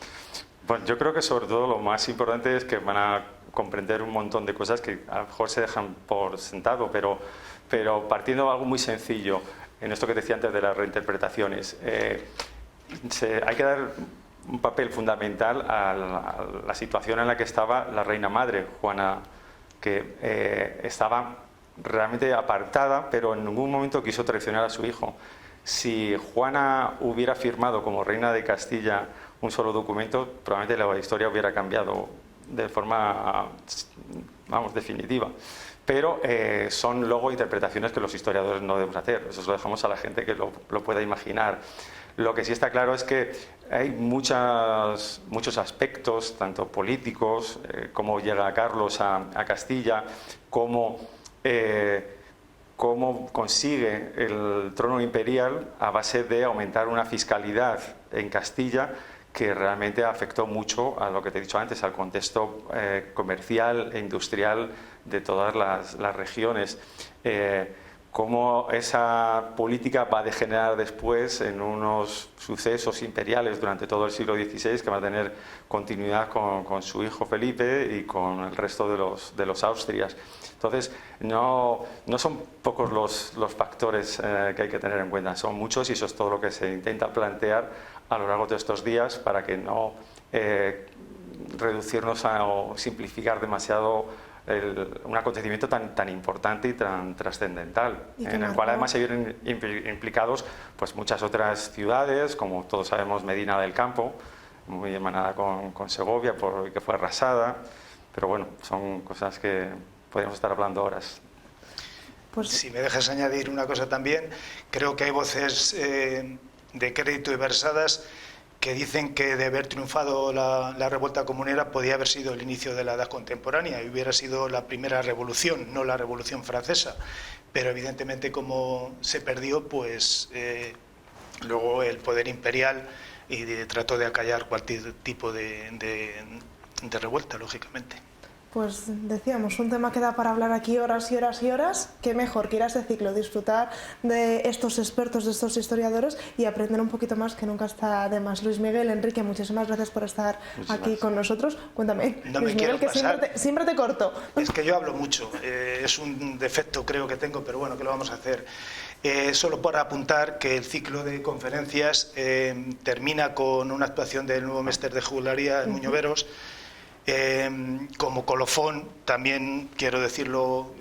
Bueno, yo creo que sobre todo lo más importante es que van a comprender un montón de cosas que a lo mejor se dejan por sentado, pero partiendo de algo muy sencillo, en esto que decía antes de las reinterpretaciones, hay que dar un papel fundamental a la situación en la que estaba la reina madre, Juana, que estaba realmente apartada, pero en ningún momento quiso traicionar a su hijo. Si Juana hubiera firmado como reina de Castilla un solo documento, probablemente la historia hubiera cambiado de forma, definitiva. Pero son luego interpretaciones que los historiadores no debemos hacer. Eso se lo dejamos a la gente que lo pueda imaginar. Lo que sí está claro es que hay muchos aspectos, tanto políticos, cómo llega Carlos a Castilla, cómo consigue el trono imperial a base de aumentar una fiscalidad en Castilla que realmente afectó mucho a lo que te he dicho antes, al contexto comercial e industrial de todas las regiones. Cómo esa política va a degenerar después en unos sucesos imperiales durante todo el siglo XVI que va a tener continuidad con su hijo Felipe y con el resto de los Austrias. Entonces, no son pocos los factores que hay que tener en cuenta, son muchos, y eso es todo lo que se intenta plantear a lo largo de estos días para que no reducirnos o simplificar demasiado un acontecimiento tan importante y tan trascendental, en el cual además se vieron implicados pues muchas otras ciudades, como todos sabemos Medina del Campo, muy hermanada con Segovia, que fue arrasada, pero bueno, son cosas que podríamos estar hablando horas. Pues si me dejas añadir una cosa también, creo que hay voces de crédito y versadas que dicen que de haber triunfado la revuelta comunera podía haber sido el inicio de la edad contemporánea y hubiera sido la primera revolución, no la Revolución Francesa. Pero evidentemente, como se perdió, pues luego el poder imperial trató de acallar cualquier tipo de revuelta, lógicamente. Pues decíamos, un tema que da para hablar aquí horas y horas y horas. Qué mejor que ir a este ciclo, disfrutar de estos expertos, de estos historiadores y aprender un poquito más, que nunca está de más. Luis Miguel, Enrique, muchísimas gracias por estar aquí con nosotros. Cuéntame, no Luis Miguel, que siempre te corto. Es que yo hablo mucho, es un defecto creo que tengo, pero bueno, ¿qué lo vamos a hacer? Solo para apuntar que el ciclo de conferencias termina con una actuación del nuevo Mester de Jugularía en Muñoveros. Como colofón, también quiero decirlo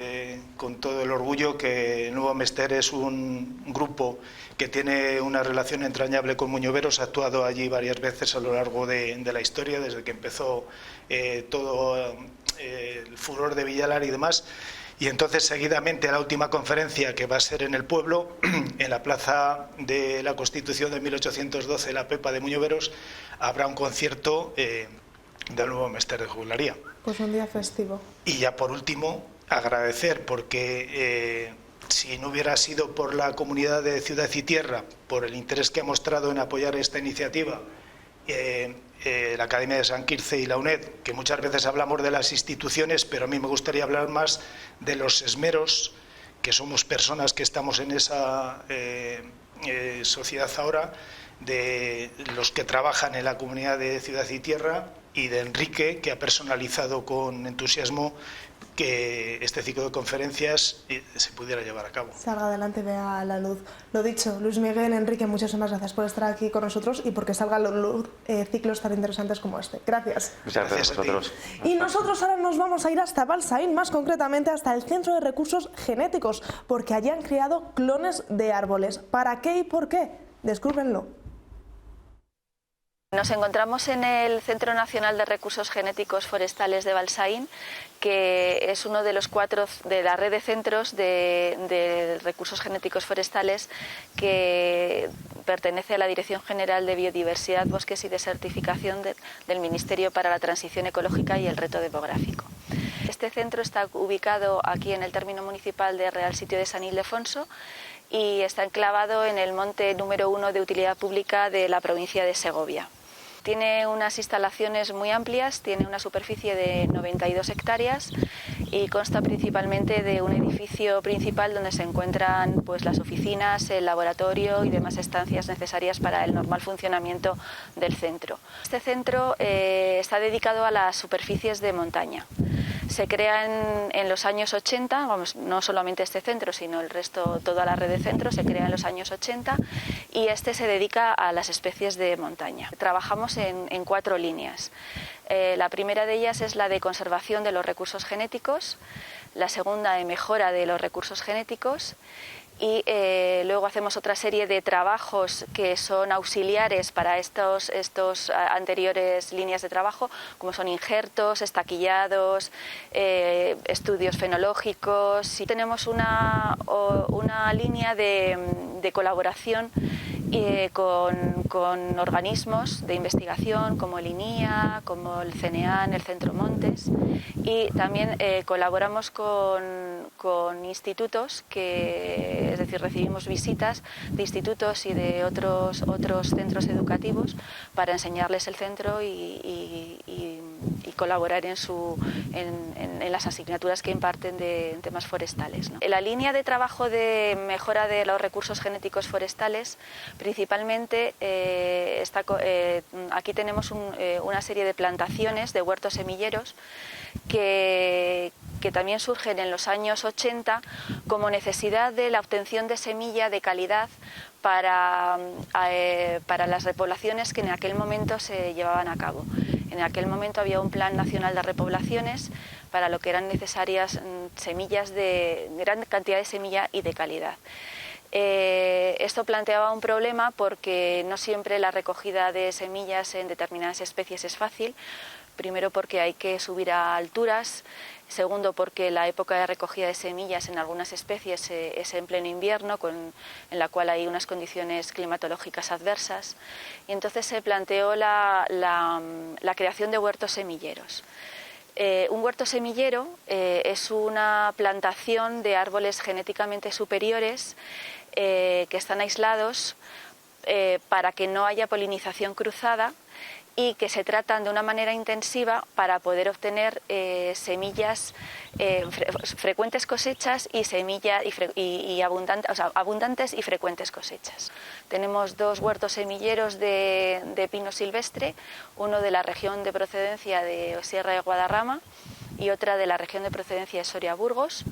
con todo el orgullo, que el Nuevo Mester es un grupo que tiene una relación entrañable con Muñoveros, ha actuado allí varias veces a lo largo de la historia, desde que empezó todo el furor de Villalar y demás. Y entonces, seguidamente, a la última conferencia, que va a ser en el pueblo, en la Plaza de la Constitución de 1812, la Pepa de Muñoveros, habrá un concierto del Nuevo Mester de Jugularía. Pues un día festivo. Y ya por último, agradecer, porque si no hubiera sido por la comunidad de Ciudad y Tierra, por el interés que ha mostrado en apoyar esta iniciativa, la Academia de San Quirce y la UNED, que muchas veces hablamos de las instituciones, pero a mí me gustaría hablar más de los esmeros, que somos personas que estamos en esa sociedad ahora, de los que trabajan en la comunidad de Ciudad y Tierra, y de Enrique, que ha personalizado con entusiasmo que este ciclo de conferencias se pudiera llevar a cabo. Salga adelante, vea la luz. Lo dicho, Luis Miguel, Enrique, muchísimas gracias por estar aquí con nosotros y porque salgan los ciclos tan interesantes como este. Gracias. Muchas gracias a vosotros. Y nosotros ahora nos vamos a ir hasta Balsaín, más concretamente hasta el Centro de Recursos Genéticos, porque allí han creado clones de árboles. ¿Para qué y por qué? Descúbrenlo. Nos encontramos en el Centro Nacional de Recursos Genéticos Forestales de Balsaín, que es uno de los 4 de la red de centros de recursos genéticos forestales que pertenece a la Dirección General de Biodiversidad, Bosques y Desertificación del Ministerio para la Transición Ecológica y el Reto Demográfico. Este centro está ubicado aquí en el término municipal de Real Sitio de San Ildefonso y está enclavado en el monte número 1 de utilidad pública de la provincia de Segovia. Tiene unas instalaciones muy amplias, tiene una superficie de 92 hectáreas y consta principalmente de un edificio principal donde se encuentran pues, las oficinas, el laboratorio y demás estancias necesarias para el normal funcionamiento del centro. Este centro está dedicado a las superficies de montaña. Se crea en los años 80, vamos, no solamente este centro, sino el resto, toda la red de centros se crea en los años 80 y este se dedica a las especies de montaña. Trabajamos en 4 líneas. La primera de ellas es la de conservación de los recursos genéticos, la segunda de mejora de los recursos genéticos y luego hacemos otra serie de trabajos que son auxiliares para estos anteriores líneas de trabajo, como son injertos, estaquillados, estudios fenológicos. Y tenemos una línea de colaboración con organismos de investigación como el INIA, como el CNEAN, el Centro Montes, y también colaboramos con institutos, es decir, recibimos visitas de institutos y de otros centros educativos para enseñarles el centro y colaborar en las asignaturas que imparten de temas forestales, ¿no? La línea de trabajo de mejora de los recursos genéticos forestales principalmente aquí tenemos una serie de plantaciones de huertos semilleros que también surgen en los años 80 como necesidad de la obtención de semilla de calidad para las repoblaciones que en aquel momento se llevaban a cabo. En aquel momento había un Plan Nacional de Repoblaciones para lo que eran necesarias semillas de gran cantidad de semilla y de calidad. Esto planteaba un problema porque no siempre la recogida de semillas en determinadas especies es fácil. Primero porque hay que subir a alturas, segundo porque la época de recogida de semillas en algunas especies es en pleno invierno, en la cual hay unas condiciones climatológicas adversas, y entonces se planteó la creación de huertos semilleros. Un huerto semillero es una plantación de árboles genéticamente superiores que están aislados para que no haya polinización cruzada y que se tratan de una manera intensiva para poder obtener semillas, frecuentes cosechas y abundantes y frecuentes cosechas. Tenemos 2 huertos semilleros de pino silvestre, uno de la región de procedencia de Sierra de Guadarrama y otra de la región de procedencia de Soria-Burgos.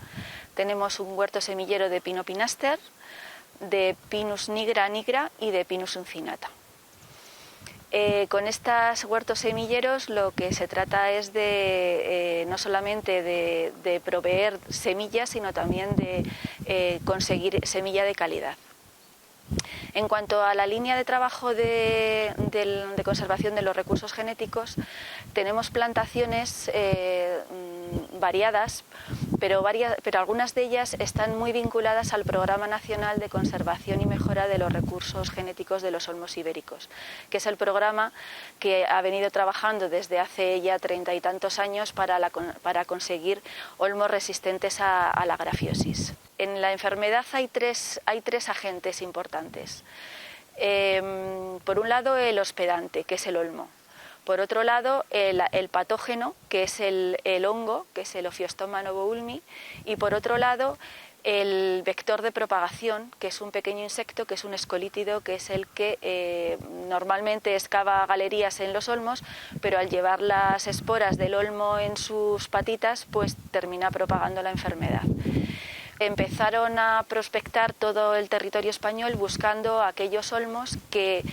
Tenemos un huerto semillero de pino pinaster, de Pinus nigra y de Pinus uncinata. Con estos huertos semilleros lo que se trata es de no solamente de proveer semillas, sino también de conseguir semilla de calidad. En cuanto a la línea de trabajo de conservación de los recursos genéticos, tenemos plantaciones variadas, pero algunas de ellas están muy vinculadas al Programa Nacional de Conservación y Mejora de los Recursos Genéticos de los Olmos Ibéricos, que es el programa que ha venido trabajando desde hace ya 30 y tantos años para conseguir olmos resistentes a la grafiosis. En la enfermedad hay tres agentes importantes. Por un lado, el hospedante, que es el olmo. Por otro lado, el patógeno, que es el hongo, que es el Ophiostoma novoulmi. Y por otro lado, el vector de propagación, que es un pequeño insecto, que es un escolítido, que es el que normalmente excava galerías en los olmos, pero al llevar las esporas del olmo en sus patitas, pues termina propagando la enfermedad. Empezaron a prospectar todo el territorio español buscando aquellos olmos que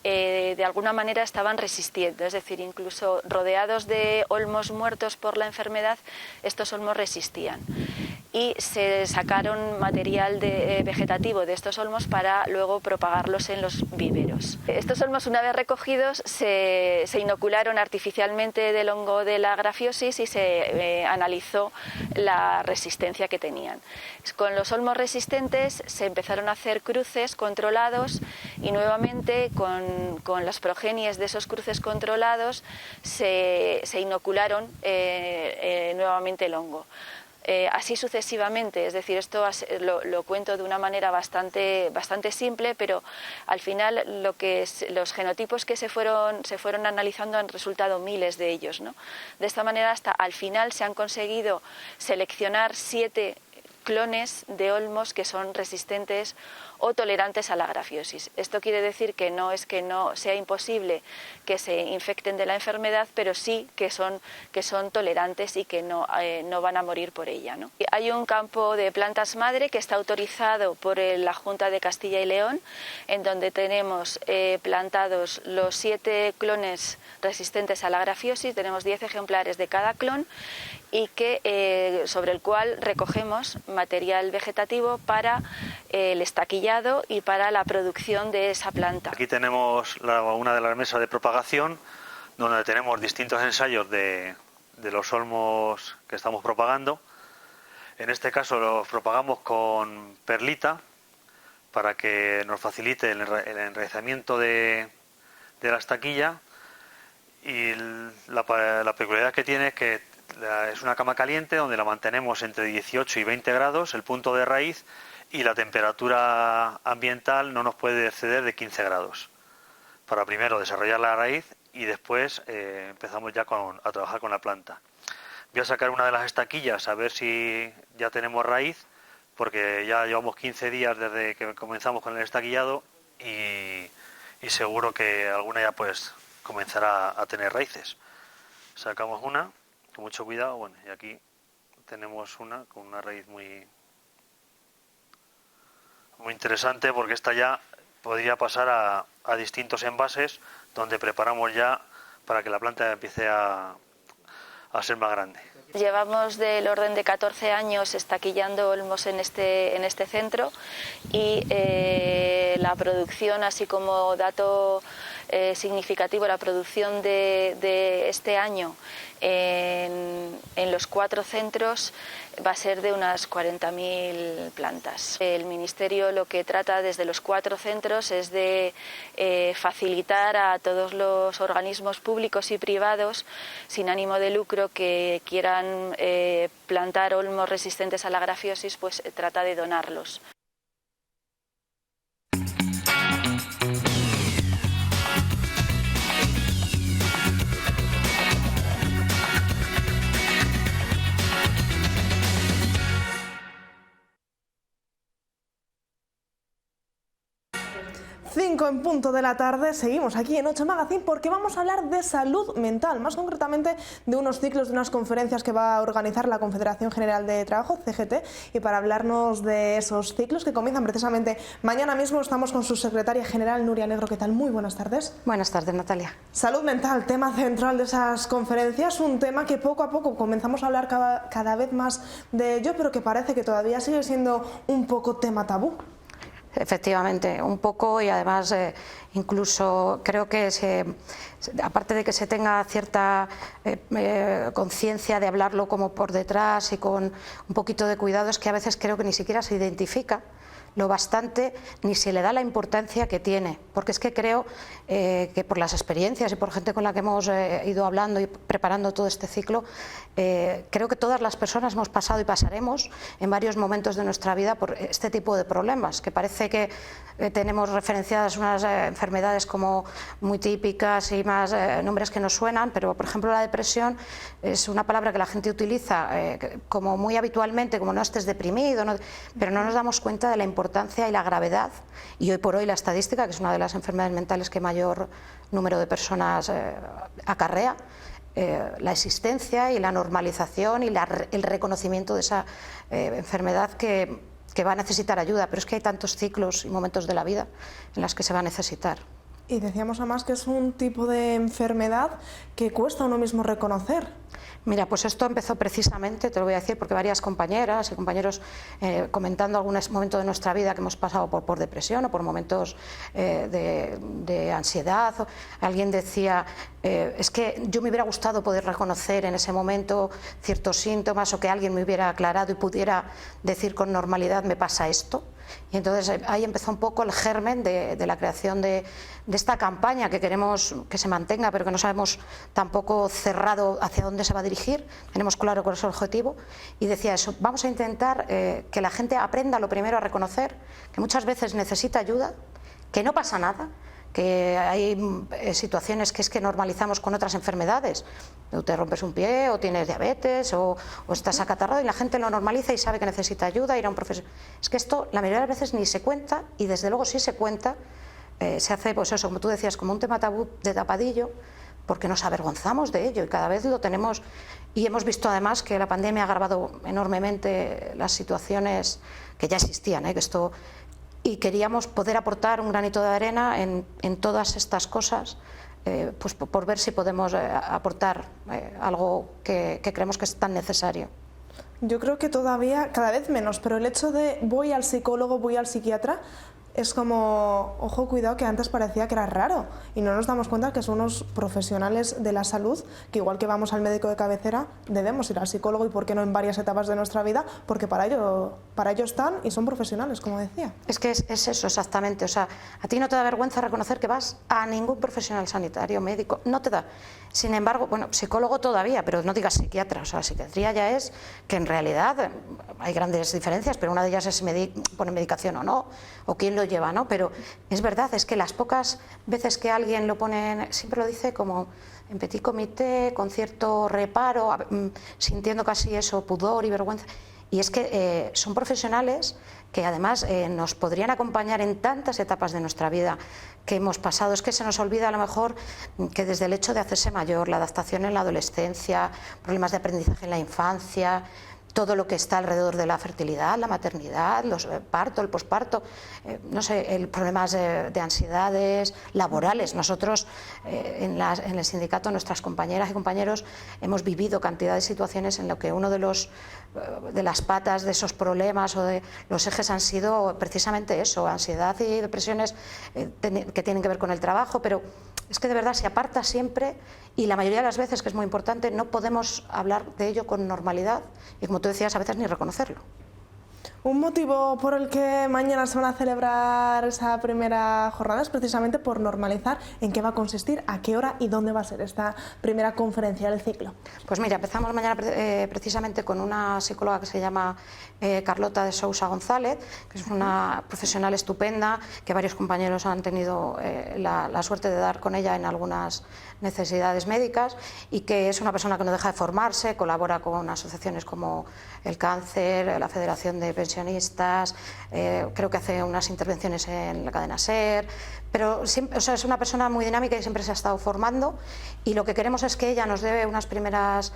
de alguna manera estaban resistiendo, es decir, incluso rodeados de olmos muertos por la enfermedad, estos olmos resistían. Y se sacaron material vegetativo de estos olmos para luego propagarlos en los viveros. Estos olmos, una vez recogidos, se inocularon artificialmente del hongo de la grafiosis y se analizó la resistencia que tenían. Con los olmos resistentes se empezaron a hacer cruces controlados y nuevamente con las progenies de esos cruces controlados se inocularon nuevamente el hongo. Así sucesivamente, es decir, esto lo cuento de una manera bastante simple, pero al final los genotipos que se fueron analizando han resultado miles de ellos, ¿no? De esta manera hasta al final se han conseguido seleccionar 7 clones de olmos que son resistentes o tolerantes a la grafiosis. Esto quiere decir que no es que no sea imposible que se infecten de la enfermedad, pero sí que son tolerantes y que no van a morir por ella, ¿no? Hay un campo de plantas madre que está autorizado por la Junta de Castilla y León, en donde tenemos plantados los 7 clones resistentes a la grafiosis, tenemos 10 ejemplares de cada clon y sobre el cual recogemos material vegetativo para el estaquillado y para la producción de esa planta. Aquí tenemos una de las mesas de propagación, donde tenemos distintos ensayos de los olmos que estamos propagando. En este caso los propagamos con perlita para que nos facilite el enraizamiento de la estaquilla, y la peculiaridad que tiene es que es una cama caliente donde la mantenemos entre 18 y 20 grados, el punto de raíz, y la temperatura ambiental no nos puede exceder de 15 grados, para primero desarrollar la raíz y después empezamos ya a trabajar con la planta. Voy a sacar una de las estaquillas a ver si ya tenemos raíz, porque ya llevamos 15 días desde que comenzamos con el estaquillado y seguro que alguna ya pues comenzará a tener raíces. Sacamos una con mucho cuidado, bueno, y aquí tenemos una con una raíz muy interesante, porque esta ya podría pasar a distintos envases donde preparamos ya para que la planta empiece a ser más grande. Llevamos del orden de 14 años estaquillando olmos en este centro y la producción, así como dato significativo, la producción de este año en los 4 centros va a ser de unas 40.000 plantas. El Ministerio lo que trata desde los 4 centros es de facilitar a todos los organismos públicos y privados sin ánimo de lucro que quieran plantar olmos resistentes a la grafiosis, pues trata de donarlos. En punto de la tarde, seguimos aquí en 8 Magazine porque vamos a hablar de salud mental, más concretamente de unos ciclos, de unas conferencias que va a organizar la Confederación General de Trabajo, CGT, y para hablarnos de esos ciclos que comienzan precisamente mañana mismo estamos con su secretaria general, Nuria Negro. ¿Qué tal? Muy buenas tardes. Buenas tardes, Natalia. Salud mental, tema central de esas conferencias, un tema que poco a poco comenzamos a hablar cada vez más de ello, pero que parece que todavía sigue siendo un poco tema tabú. Efectivamente, un poco, y además incluso creo que aparte de que se tenga cierta conciencia de hablarlo como por detrás y con un poquito de cuidado, es que a veces creo que ni siquiera se identifica lo bastante ni se le da la importancia que tiene, porque es que creo que por las experiencias y por gente con la que hemos ido hablando y preparando todo este ciclo, creo que todas las personas hemos pasado y pasaremos en varios momentos de nuestra vida por este tipo de problemas, que parece que tenemos referenciadas unas enfermedades como muy típicas y más nombres que nos suenan, pero por ejemplo la depresión es una palabra que la gente utiliza como muy habitualmente, como no estés deprimido, pero no nos damos cuenta de la importancia y la gravedad, y hoy por hoy la estadística, que es una de las enfermedades mentales que mayor número de personas acarrea, la existencia y la normalización y el reconocimiento de esa enfermedad que va a necesitar ayuda, pero es que hay tantos ciclos y momentos de la vida en las que se va a necesitar. Y decíamos además que es un tipo de enfermedad que cuesta a uno mismo reconocer. Mira, pues esto empezó precisamente, te lo voy a decir, porque varias compañeras y compañeros comentando algún momento de nuestra vida que hemos pasado por depresión o por momentos de ansiedad. Alguien decía, es que yo me hubiera gustado poder reconocer en ese momento ciertos síntomas o que alguien me hubiera aclarado y pudiera decir con normalidad me pasa esto. Y entonces ahí empezó un poco el germen de la creación de esta campaña que queremos que se mantenga, pero que no sabemos tampoco cerrado hacia dónde se va a dirigir. Tenemos claro cuál es el objetivo y decía eso, vamos a intentar que la gente aprenda lo primero a reconocer que muchas veces necesita ayuda, que no pasa nada, que hay situaciones que es que normalizamos con otras enfermedades. O te rompes un pie, o tienes diabetes, o estás acatarrado y la gente lo normaliza y sabe que necesita ayuda, ir a un profesional. Es que esto la mayoría de las veces ni se cuenta, y desde luego si se cuenta, se hace, pues eso, como tú decías, como un tema tabú de tapadillo, porque nos avergonzamos de ello y cada vez lo tenemos. Y hemos visto además que la pandemia ha agravado enormemente las situaciones que ya existían, que esto... Y queríamos poder aportar un granito de arena en todas estas cosas, pues por ver si podemos aportar algo que creemos que es tan necesario. Yo creo que todavía cada vez menos, pero el hecho de voy al psicólogo, voy al psiquiatra, es como, ojo, cuidado, que antes parecía que era raro y no nos damos cuenta que son unos profesionales de la salud que igual que vamos al médico de cabecera debemos ir al psicólogo, y por qué no en varias etapas de nuestra vida, porque para ello están y son profesionales, como decía. Es que es eso exactamente, o sea, a ti no te da vergüenza reconocer que vas a ningún profesional sanitario, médico, no te da. Sin embargo, bueno, psicólogo todavía, pero no digas psiquiatra, o sea, la psiquiatría ya es que en realidad hay grandes diferencias, pero una de ellas es si pone medicación o no, o quién lo lleva, ¿no? Pero es verdad, es que las pocas veces que alguien lo pone, siempre lo dice como en petit comité, con cierto reparo, sintiendo casi eso, pudor y vergüenza. Y es que son profesionales que además nos podrían acompañar en tantas etapas de nuestra vida que hemos pasado. Es que se nos olvida a lo mejor que desde el hecho de hacerse mayor, la adaptación en la adolescencia, problemas de aprendizaje en la infancia, todo lo que está alrededor de la fertilidad, la maternidad, los parto, el posparto, no sé, problemas de ansiedades laborales. Nosotros en el sindicato, nuestras compañeras y compañeros, hemos vivido cantidad de situaciones en lo que uno de las patas de esos problemas o de los ejes han sido precisamente eso, ansiedad y depresiones que tienen que ver con el trabajo, pero es que de verdad se aparta siempre, y la mayoría de las veces, que es muy importante, no podemos hablar de ello con normalidad y, como tú decías, a veces ni reconocerlo. Un motivo por el que mañana se van a celebrar esa primera jornada es precisamente por normalizar en qué va a consistir, a qué hora y dónde va a ser esta primera conferencia del ciclo. Pues mira, empezamos mañana precisamente con una psicóloga que se llama Carlota de Sousa González, que es una profesional estupenda, que varios compañeros han tenido la suerte de dar con ella en algunas necesidades médicas, y que es una persona que no deja de formarse, colabora con asociaciones como el Cáncer, la Federación de Pensionistas, creo que hace unas intervenciones en la cadena SER, pero siempre, o sea, es una persona muy dinámica y siempre se ha estado formando, y lo que queremos es que ella nos dé unas primeras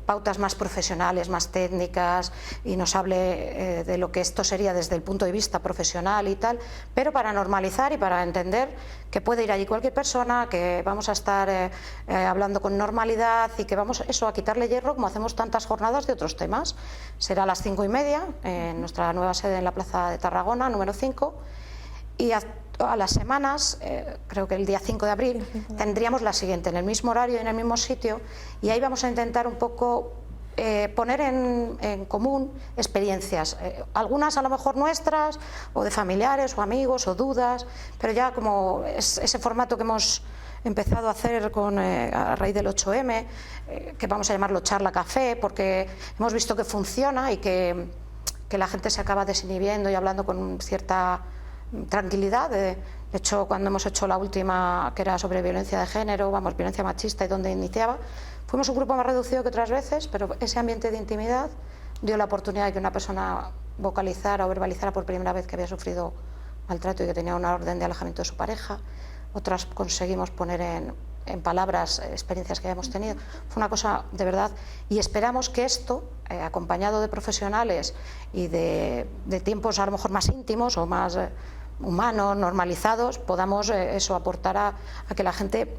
pautas más profesionales, más técnicas, y nos hable de lo que esto sería desde el punto de vista profesional y tal, pero para normalizar y para entender que puede ir allí cualquier persona, que vamos a estar hablando con normalidad y que vamos a quitarle hierro, como hacemos tantas jornadas de otros temas. Será a las 5:30 en nuestra nueva sede en la Plaza de Tarragona, número 5, y a las semanas, creo que el día 5 de abril, tendríamos la siguiente, en el mismo horario y en el mismo sitio, y ahí vamos a intentar un poco poner en común experiencias, algunas a lo mejor nuestras o de familiares o amigos o dudas, pero ya como ese formato que hemos empezado a hacer a raíz del 8M, que vamos a llamarlo charla café, porque hemos visto que funciona y que la gente se acaba desinhibiendo y hablando con cierta tranquilidad. De hecho, cuando hemos hecho la última, que era sobre violencia de género, violencia machista, y donde iniciaba, fuimos un grupo más reducido que otras veces, pero ese ambiente de intimidad dio la oportunidad de que una persona vocalizara o verbalizara por primera vez que había sufrido maltrato y que tenía una orden de alejamiento de su pareja. Otras conseguimos poner en palabras experiencias que habíamos tenido. Fue una cosa de verdad, y esperamos que esto, acompañado de profesionales y de tiempos a lo mejor más íntimos o más humanos, normalizados, podamos eso aportar a que la gente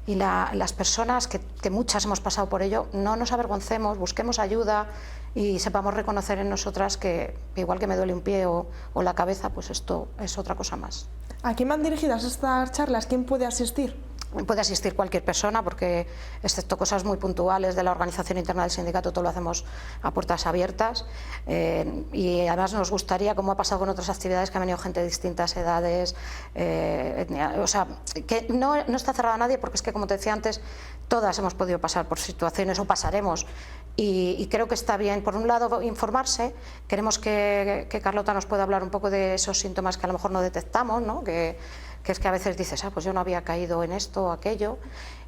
y las personas, que muchas hemos pasado por ello, no nos avergoncemos, busquemos ayuda y sepamos reconocer en nosotras que igual que me duele un pie o la cabeza, pues esto es otra cosa más. ¿A quién van dirigidas estas charlas? ¿Quién puede asistir? Puede asistir cualquier persona, porque excepto cosas muy puntuales de la organización interna del sindicato, todo lo hacemos a puertas abiertas, y además nos gustaría, como ha pasado con otras actividades, que ha venido gente de distintas edades, etnia, o sea, que no está cerrado a nadie, porque es que, como te decía antes, todas hemos podido pasar por situaciones o pasaremos, y creo que está bien, por un lado, informarse. Queremos que Carlota nos pueda hablar un poco de esos síntomas que a lo mejor no detectamos, ¿no? Que es que a veces dices, pues yo no había caído en esto o aquello,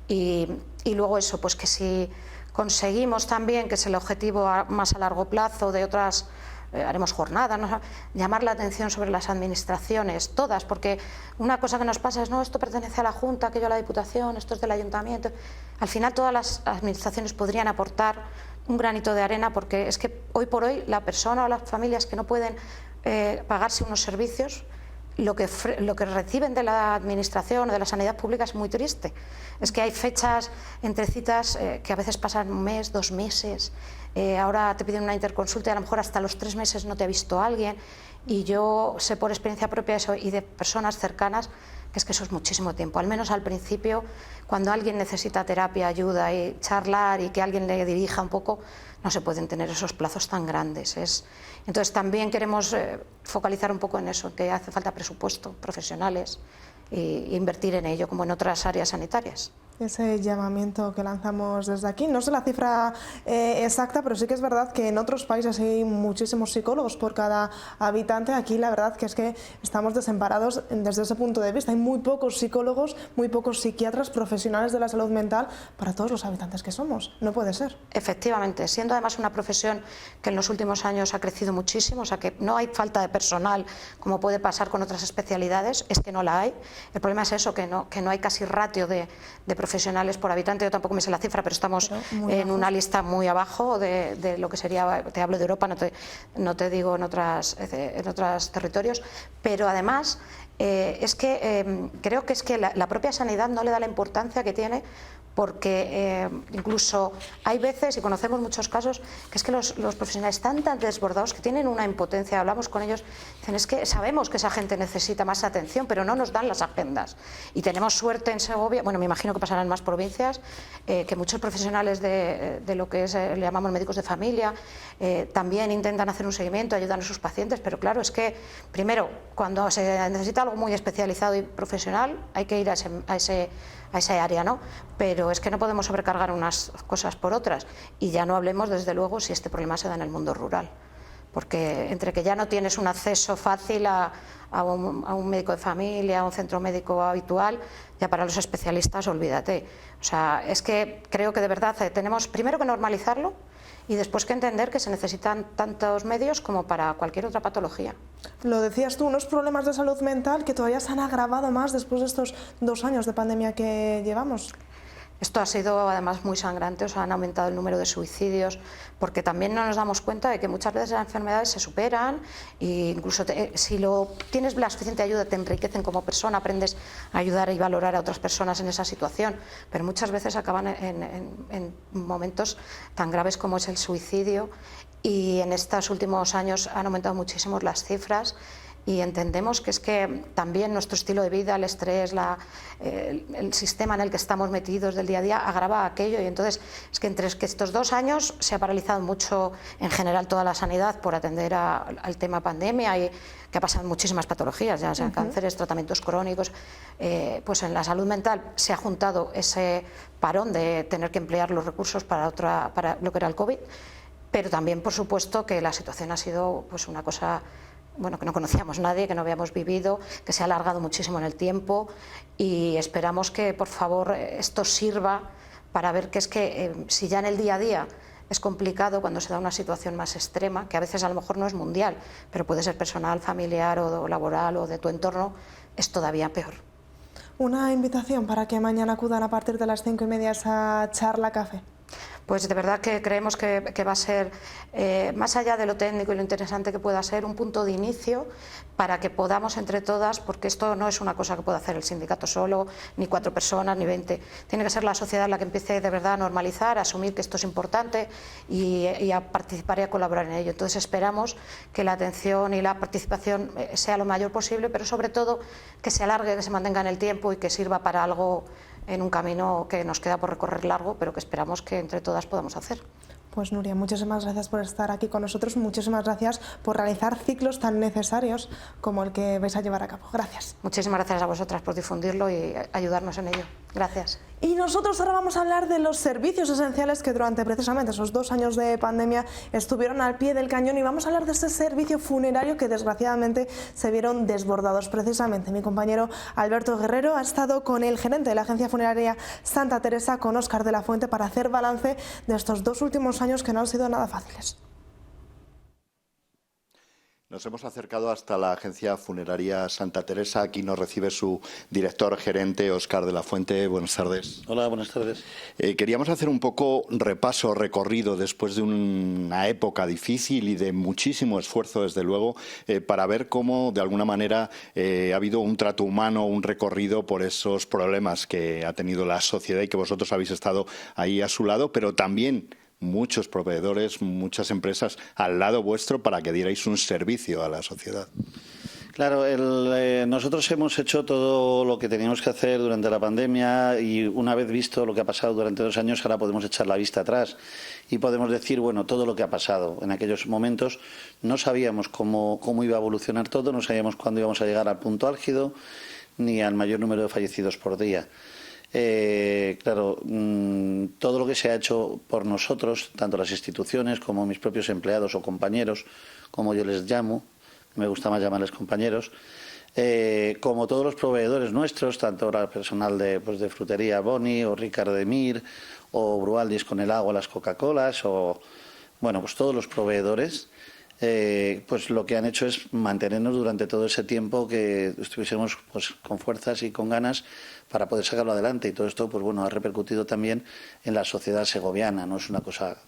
y luego eso, pues que si conseguimos también, que es el objetivo más a largo plazo de otras, haremos jornadas, ¿no? Llamar la atención sobre las administraciones, todas, porque una cosa que nos pasa es, no, esto pertenece a la Junta, aquello a la Diputación, esto es del Ayuntamiento. Al final todas las administraciones podrían aportar un granito de arena, porque es que hoy por hoy la persona o las familias que no pueden pagarse unos servicios, lo que reciben de la administración o de la sanidad pública es muy triste. Es que hay fechas entre citas que a veces pasan un mes, 2 meses, ahora te piden una interconsulta y a lo mejor hasta los 3 meses no te ha visto alguien, y yo sé por experiencia propia eso y de personas cercanas que es que eso es muchísimo tiempo, al menos al principio, cuando alguien necesita terapia, ayuda y charlar y que alguien le dirija un poco, no se pueden tener esos plazos tan grandes. Entonces también queremos focalizar un poco en eso, que hace falta presupuesto, profesionales, e invertir en ello, como en otras áreas sanitarias. Ese llamamiento que lanzamos desde aquí, no sé la cifra exacta, pero sí que es verdad que en otros países hay muchísimos psicólogos por cada habitante. Aquí la verdad que es que estamos desamparados desde ese punto de vista. Hay muy pocos psicólogos, muy pocos psiquiatras profesionales de la salud mental para todos los habitantes que somos. No puede ser. Efectivamente, siendo además una profesión que en los últimos años ha crecido muchísimo, o sea que no hay falta de personal como puede pasar con otras especialidades, es que no la hay. El problema es eso, que no hay casi ratio de profesionales por habitante. Yo tampoco me sé la cifra, pero estamos en una lista muy abajo de lo que sería, te hablo de Europa, no te digo en otros territorios, pero además es que creo que es que la propia sanidad no le da la importancia que tiene, porque incluso hay veces, y conocemos muchos casos, que es que los profesionales están tan desbordados que tienen una impotencia. Hablamos con ellos, dicen, es que sabemos que esa gente necesita más atención, pero no nos dan las agendas. Y tenemos suerte en Segovia, bueno, me imagino que pasarán en más provincias, que muchos profesionales de lo que le llamamos médicos de familia, también intentan hacer un seguimiento, ayudan a sus pacientes, pero claro, es que primero, cuando se necesita algo muy especializado y profesional, hay que ir a ese área, ¿no? Pero es que no podemos sobrecargar unas cosas por otras, y ya no hablemos desde luego si este problema se da en el mundo rural, porque entre que ya no tienes un acceso fácil a un médico de familia, a un centro médico habitual, ya para los especialistas olvídate. O sea, es que creo que de verdad tenemos primero que normalizarlo y después que entender que se necesitan tantos medios como para cualquier otra patología. Lo decías tú, unos problemas de salud mental que todavía se han agravado más después de estos 2 años de pandemia que llevamos. Esto ha sido además muy sangrante, o sea, han aumentado el número de suicidios, porque también no nos damos cuenta de que muchas veces las enfermedades se superan, e incluso si tienes la suficiente ayuda te enriquecen como persona, aprendes a ayudar y valorar a otras personas en esa situación, pero muchas veces acaban en momentos tan graves como es el suicidio, y en estos últimos años han aumentado muchísimo las cifras. y entendemos que es que también nuestro estilo de vida, el estrés, el sistema en el que estamos metidos del día a día agrava aquello, y entonces es que entre estos 2 años se ha paralizado mucho en general toda la sanidad por atender al tema pandemia, y que ha pasado muchísimas patologías, ya sean cánceres, tratamientos crónicos, pues en la salud mental se ha juntado ese parón de tener que emplear los recursos para lo que era el COVID, pero también por supuesto que la situación ha sido pues una cosa, bueno, que no conocíamos nadie, que no habíamos vivido, que se ha alargado muchísimo en el tiempo, y esperamos que por favor esto sirva para ver que es que si ya en el día a día es complicado cuando se da una situación más extrema, que a veces a lo mejor no es mundial, pero puede ser personal, familiar o laboral o de tu entorno, es todavía peor. Una invitación para que mañana acudan a partir de las 5:30 a esa charla café. Pues de verdad que creemos que va a ser, más allá de lo técnico y lo interesante que pueda ser, un punto de inicio para que podamos entre todas, porque esto no es una cosa que pueda hacer el sindicato solo, ni 4 personas, ni 20. Tiene que ser la sociedad la que empiece de verdad a normalizar, a asumir que esto es importante y a participar y a colaborar en ello. Entonces esperamos que la atención y la participación sea lo mayor posible, pero sobre todo que se alargue, que se mantenga en el tiempo y que sirva para algo en un camino que nos queda por recorrer largo, pero que esperamos que entre todas podamos hacer. Pues Nuria, muchísimas gracias por estar aquí con nosotros, muchísimas gracias por realizar ciclos tan necesarios como el que vais a llevar a cabo. Gracias. Muchísimas gracias a vosotras por difundirlo y ayudarnos en ello. Gracias. Y nosotros ahora vamos a hablar de los servicios esenciales que durante precisamente esos 2 años de pandemia estuvieron al pie del cañón, y vamos a hablar de ese servicio funerario que desgraciadamente se vieron desbordados. Precisamente mi compañero Alberto Guerrero ha estado con el gerente de la agencia funeraria Santa Teresa, con Óscar de la Fuente, para hacer balance de estos 2 últimos años que no han sido nada fáciles. Nos hemos acercado hasta la agencia funeraria Santa Teresa. Aquí nos recibe su director gerente, Óscar de la Fuente. Buenas tardes. Hola, buenas tardes. Queríamos hacer un poco recorrido después de una época difícil y de muchísimo esfuerzo, desde luego, para ver cómo de alguna manera ha habido un trato humano, un recorrido por esos problemas que ha tenido la sociedad y que vosotros habéis estado ahí a su lado, pero también muchos proveedores, muchas empresas al lado vuestro para que dierais un servicio a la sociedad. Claro, nosotros hemos hecho todo lo que teníamos que hacer durante la pandemia, y una vez visto lo que ha pasado durante 2 años, ahora podemos echar la vista atrás y podemos decir, bueno, todo lo que ha pasado. En aquellos momentos no sabíamos cómo iba a evolucionar todo, no sabíamos cuándo íbamos a llegar al punto álgido ni al mayor número de fallecidos por día. Claro, todo lo que se ha hecho por nosotros, tanto las instituciones como mis propios empleados o compañeros, como yo les llamo, me gusta más llamarles compañeros, como todos los proveedores nuestros, tanto el personal de frutería Boni o Ricard de Mir o Brualdis con el agua, las Coca-Colas, o bueno, pues todos los proveedores, pues lo que han hecho es mantenernos durante todo ese tiempo, que estuviésemos pues con fuerzas y con ganas para poder sacarlo adelante, y todo esto pues bueno ha repercutido también en la sociedad segoviana. No es una cosa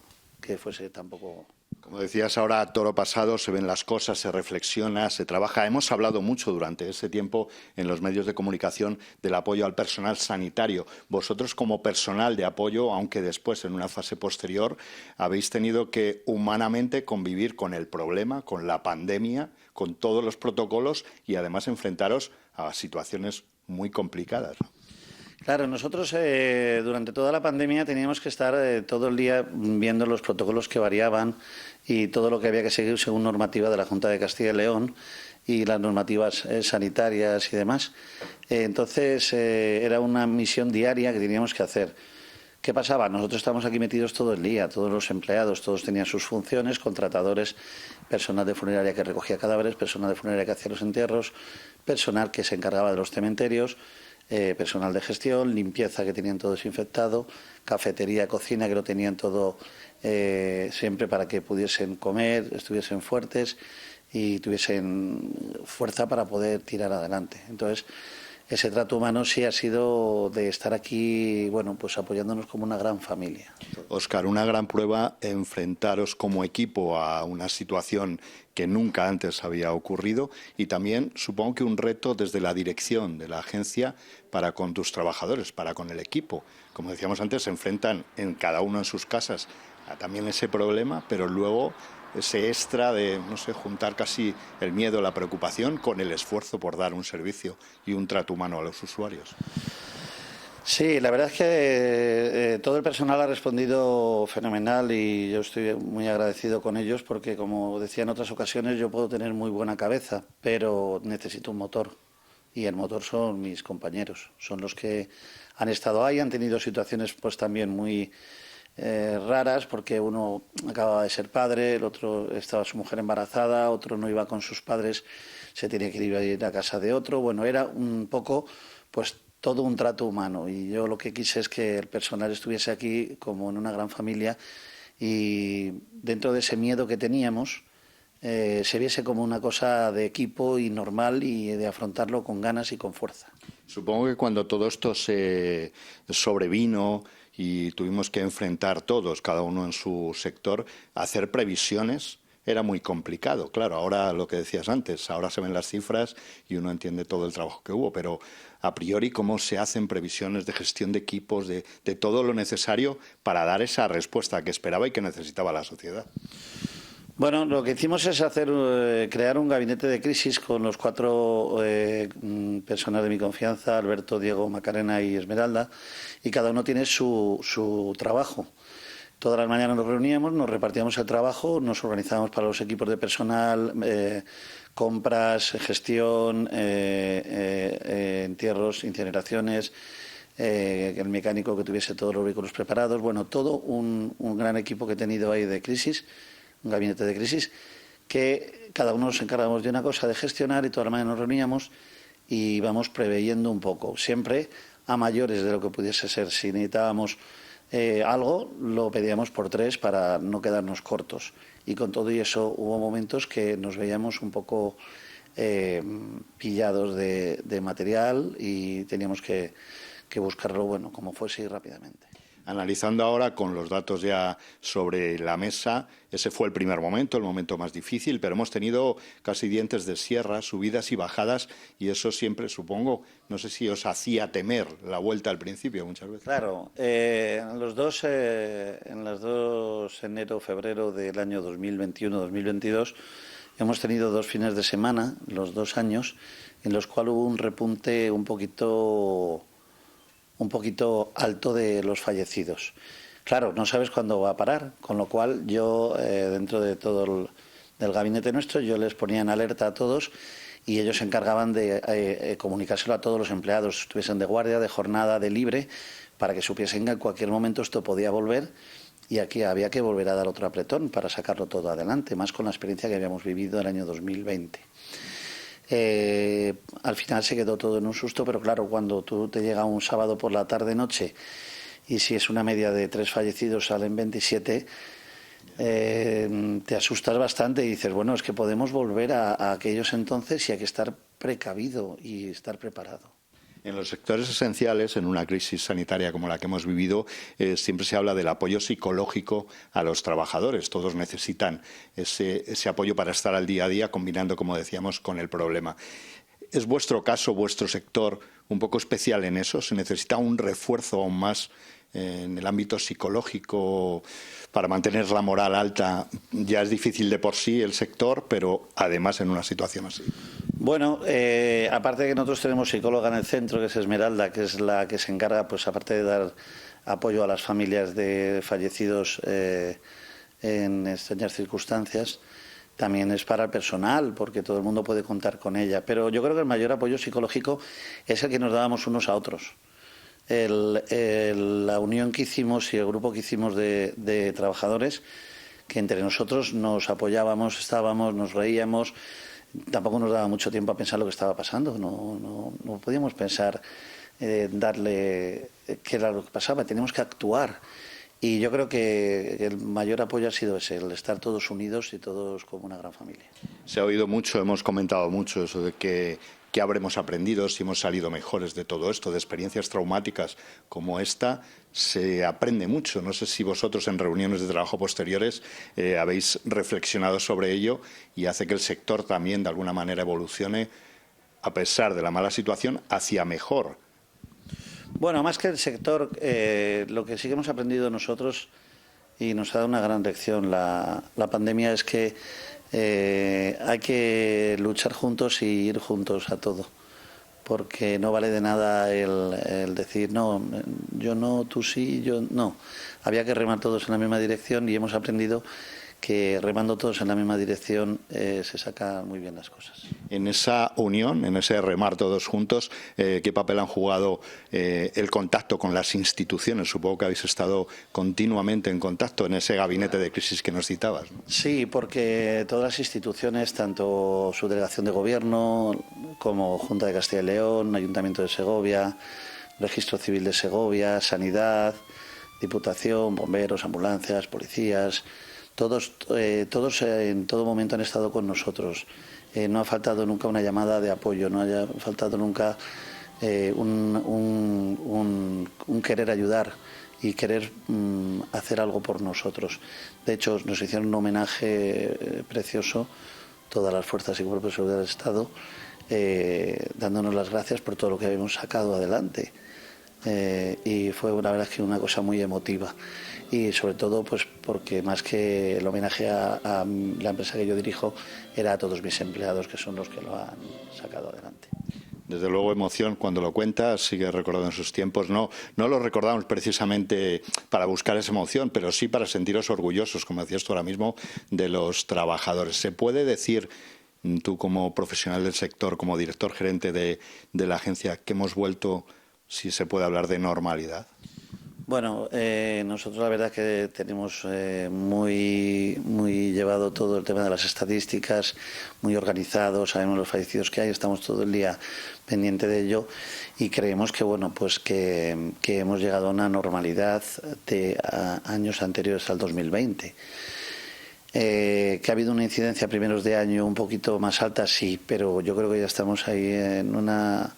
que fuese tampoco... Como decías, ahora a toro pasado se ven las cosas, se reflexiona, se trabaja. Hemos hablado mucho durante ese tiempo en los medios de comunicación del apoyo al personal sanitario. Vosotros, como personal de apoyo, aunque después en una fase posterior, habéis tenido que humanamente convivir con el problema, con la pandemia, con todos los protocolos, y además enfrentaros a situaciones muy complicadas, ¿no? Claro, nosotros durante toda la pandemia teníamos que estar todo el día viendo los protocolos que variaban y todo lo que había que seguir según normativa de la Junta de Castilla y León y las normativas sanitarias y demás. Entonces era una misión diaria que teníamos que hacer. ¿Qué pasaba? Nosotros estábamos aquí metidos todo el día, todos los empleados, todos tenían sus funciones, contratadores, personal de funeraria que recogía cadáveres, personal de funeraria que hacía los entierros, personal que se encargaba de los cementerios, personal de gestión, limpieza que tenían todo desinfectado, cafetería, cocina que lo tenían todo siempre para que pudiesen comer, estuviesen fuertes y tuviesen fuerza para poder tirar adelante. Entonces, ese trato humano sí ha sido de estar aquí, bueno, pues apoyándonos como una gran familia. Óscar, una gran prueba enfrentaros como equipo a una situación que nunca antes había ocurrido, y también supongo que un reto desde la dirección de la agencia para con tus trabajadores, para con el equipo. Como decíamos antes, se enfrentan en cada uno en sus casas a también ese problema, pero luego ese extra de, no sé, juntar casi el miedo, la preocupación con el esfuerzo por dar un servicio y un trato humano a los usuarios. Sí, la verdad es que todo el personal ha respondido fenomenal y yo estoy muy agradecido con ellos porque, como decía en otras ocasiones, yo puedo tener muy buena cabeza, pero necesito un motor y el motor son mis compañeros, son los que han estado ahí, han tenido situaciones pues también muy raras porque uno acababa de ser padre, el otro estaba su mujer embarazada, otro no iba con sus padres, se tenía que ir a casa de otro, bueno, era un poco pues todo un trato humano y yo lo que quise es que el personal estuviese aquí como en una gran familia y dentro de ese miedo que teníamos se viese como una cosa de equipo y normal y de afrontarlo con ganas y con fuerza. Supongo que cuando todo esto se sobrevino y tuvimos que enfrentar todos, cada uno en su sector, hacer previsiones era muy complicado. Claro, ahora lo que decías antes, ahora se ven las cifras y uno entiende todo el trabajo que hubo, pero a priori, ¿cómo se hacen previsiones de gestión de equipos, de todo lo necesario para dar esa respuesta que esperaba y que necesitaba la sociedad? Bueno, lo que hicimos es crear un gabinete de crisis con los 4 personas de mi confianza, Alberto, Diego, Macarena y Esmeralda, y cada uno tiene su trabajo. Todas las mañanas nos reuníamos, nos repartíamos el trabajo, nos organizábamos para los equipos de personal, compras, gestión, entierros, incineraciones, el mecánico que tuviese todos los vehículos preparados. Bueno, todo un gran equipo que he tenido ahí de crisis, un gabinete de crisis, que cada uno nos encargamos de una cosa de gestionar y todas las mañanas nos reuníamos y íbamos preveyendo un poco, siempre a mayores de lo que pudiese ser. Si necesitábamos algo, lo pedíamos por 3 para no quedarnos cortos. Y con todo y eso hubo momentos que nos veíamos un poco pillados de material y teníamos que buscarlo, bueno, como fuese y rápidamente. Analizando ahora con los datos ya sobre la mesa, ese fue el primer momento, el momento más difícil, pero hemos tenido casi dientes de sierra, subidas y bajadas, y eso siempre, supongo, no sé si os hacía temer la vuelta al principio muchas veces. Claro, en los dos enero, febrero del año 2021-2022 hemos tenido 2 fines de semana, los 2 años, en los cuales hubo un repunte un poquito alto de los fallecidos. Claro, no sabes cuándo va a parar, con lo cual yo, dentro de todo del gabinete nuestro, yo les ponía en alerta a todos y ellos se encargaban de comunicárselo a todos los empleados, estuviesen de guardia, de jornada, de libre, para que supiesen que en cualquier momento esto podía volver y aquí había que volver a dar otro apretón para sacarlo todo adelante, más con la experiencia que habíamos vivido el año 2020. Al final se quedó todo en un susto, pero claro, cuando tú te llega un sábado por la tarde-noche y si es una media de 3 fallecidos salen 27, te asustas bastante y dices, bueno, es que podemos volver a aquellos entonces y hay que estar precavido y estar preparado. En los sectores esenciales, en una crisis sanitaria como la que hemos vivido, siempre se habla del apoyo psicológico a los trabajadores. Todos necesitan ese apoyo para estar al día a día, combinando, como decíamos, con el problema. ¿Es vuestro caso, vuestro sector, un poco especial en eso? ¿Se necesita un refuerzo aún más en el ámbito psicológico para mantener la moral alta? Ya es difícil de por sí el sector, pero además en una situación así. Bueno, aparte de que nosotros tenemos psicóloga en el centro, que es Esmeralda, que es la que se encarga, pues aparte de dar apoyo a las familias de fallecidos en extrañas circunstancias, también es para el personal, porque todo el mundo puede contar con ella. Pero yo creo que el mayor apoyo psicológico es el que nos dábamos unos a otros. La unión que hicimos y el grupo que hicimos de trabajadores, que entre nosotros nos apoyábamos, nos reíamos. Tampoco nos daba mucho tiempo a pensar lo que estaba pasando, no podíamos pensar darle qué era lo que pasaba, teníamos que actuar. Y yo creo que el mayor apoyo ha sido ese, el estar todos unidos y todos como una gran familia. Se ha oído mucho, hemos comentado mucho eso de que habremos aprendido, si hemos salido mejores de todo esto, de experiencias traumáticas como esta, se aprende mucho. No sé si vosotros en reuniones de trabajo posteriores habéis reflexionado sobre ello y hace que el sector también de alguna manera evolucione, a pesar de la mala situación, hacia mejor. Bueno, más que el sector, lo que sí que hemos aprendido nosotros y nos ha dado una gran lección. La pandemia es que hay que luchar juntos y ir juntos a todo, porque no vale de nada el decir no, yo no, tú sí, yo no. Había que remar todos en la misma dirección y hemos aprendido que remando todos en la misma dirección se sacan muy bien las cosas. En esa unión, en ese remar todos juntos, ¿qué papel han jugado el contacto con las instituciones? Supongo que habéis estado continuamente en contacto en ese gabinete de crisis que nos citabas, ¿no? Sí, porque todas las instituciones, tanto su delegación de gobierno como Junta de Castilla y León, Ayuntamiento de Segovia, Registro Civil de Segovia, Sanidad, Diputación, bomberos, ambulancias, policías, todos en todo momento han estado con nosotros. No ha faltado nunca una llamada de apoyo, no ha faltado nunca un querer ayudar y querer hacer algo por nosotros. De hecho, nos hicieron un homenaje precioso, todas las fuerzas y cuerpos de seguridad del Estado, dándonos las gracias por todo lo que habíamos sacado adelante. Y fue la verdad que una cosa muy emotiva, y sobre todo pues porque más que el homenaje a la empresa que yo dirijo, era a todos mis empleados, que son los que lo han sacado adelante. Desde luego emoción cuando lo cuentas, sigue recordando en sus tiempos. No lo recordamos precisamente para buscar esa emoción, pero sí para sentiros orgullosos, como decías tú ahora mismo, de los trabajadores. ¿Se puede decir, tú como profesional del sector, como director gerente de la agencia, que hemos vuelto, si se puede hablar de normalidad? Bueno, nosotros la verdad que tenemos muy llevado todo el tema de las estadísticas, muy organizado, sabemos los fallecidos que hay, estamos todo el día pendiente de ello y creemos que bueno, pues que hemos llegado a una normalidad de años anteriores al 2020. Que ha habido una incidencia a primeros de año un poquito más alta, sí, pero yo creo que ya estamos ahí en una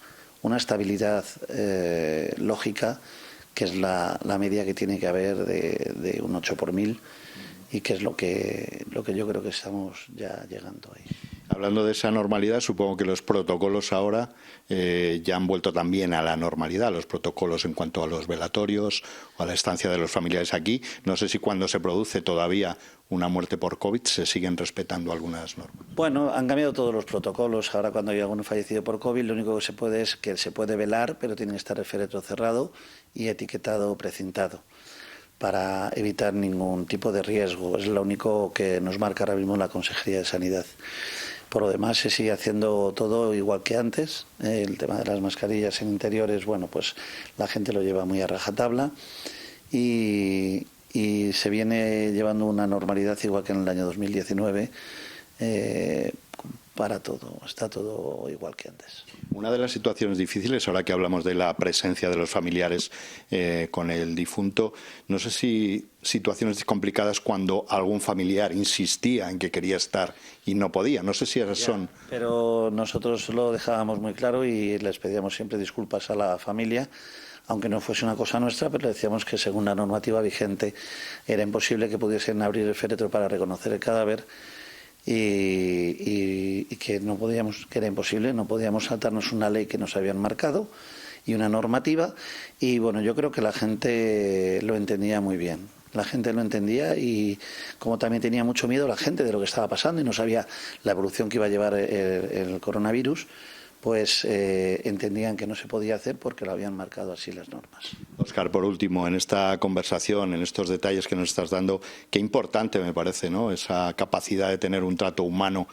estabilidad lógica, que es la media que tiene que haber de un 8 por 1000 y que es lo que yo creo que estamos ya llegando ahí. Hablando de esa normalidad, supongo que los protocolos ahora ya han vuelto también a la normalidad, los protocolos en cuanto a los velatorios o a la estancia de los familiares aquí. No sé si cuando se produce todavía una muerte por COVID se siguen respetando algunas normas. Bueno, han cambiado todos los protocolos. Ahora cuando hay algún fallecido por COVID, lo único que se puede es que se puede velar, pero tiene que estar el féretro cerrado y etiquetado o precintado, para evitar ningún tipo de riesgo. Es lo único que nos marca ahora mismo la Consejería de Sanidad. Por lo demás se sigue haciendo todo igual que antes. El tema de las mascarillas en interiores, bueno, pues la gente lo lleva muy a rajatabla y se viene llevando una normalidad igual que en el año 2019 para todo, está todo igual que antes. Una de las situaciones difíciles, ahora que hablamos de la presencia de los familiares con el difunto, no sé si situaciones complicadas cuando algún familiar insistía en que quería estar y no podía, no sé si esas son... Pero nosotros lo dejábamos muy claro y les pedíamos siempre disculpas a la familia, aunque no fuese una cosa nuestra, pero le decíamos que según la normativa vigente era imposible que pudiesen abrir el féretro para reconocer el cadáver y que no podíamos, que era imposible, no podíamos saltarnos una ley que nos habían marcado y una normativa, y bueno, yo creo que la gente lo entendía muy bien. La gente lo entendía y como también tenía mucho miedo la gente de lo que estaba pasando y no sabía la evolución que iba a llevar el coronavirus, pues entendían que no se podía hacer porque lo habían marcado así las normas. Óscar, por último, en esta conversación, en estos detalles que nos estás dando, qué importante me parece, ¿no?, esa capacidad de tener un trato humano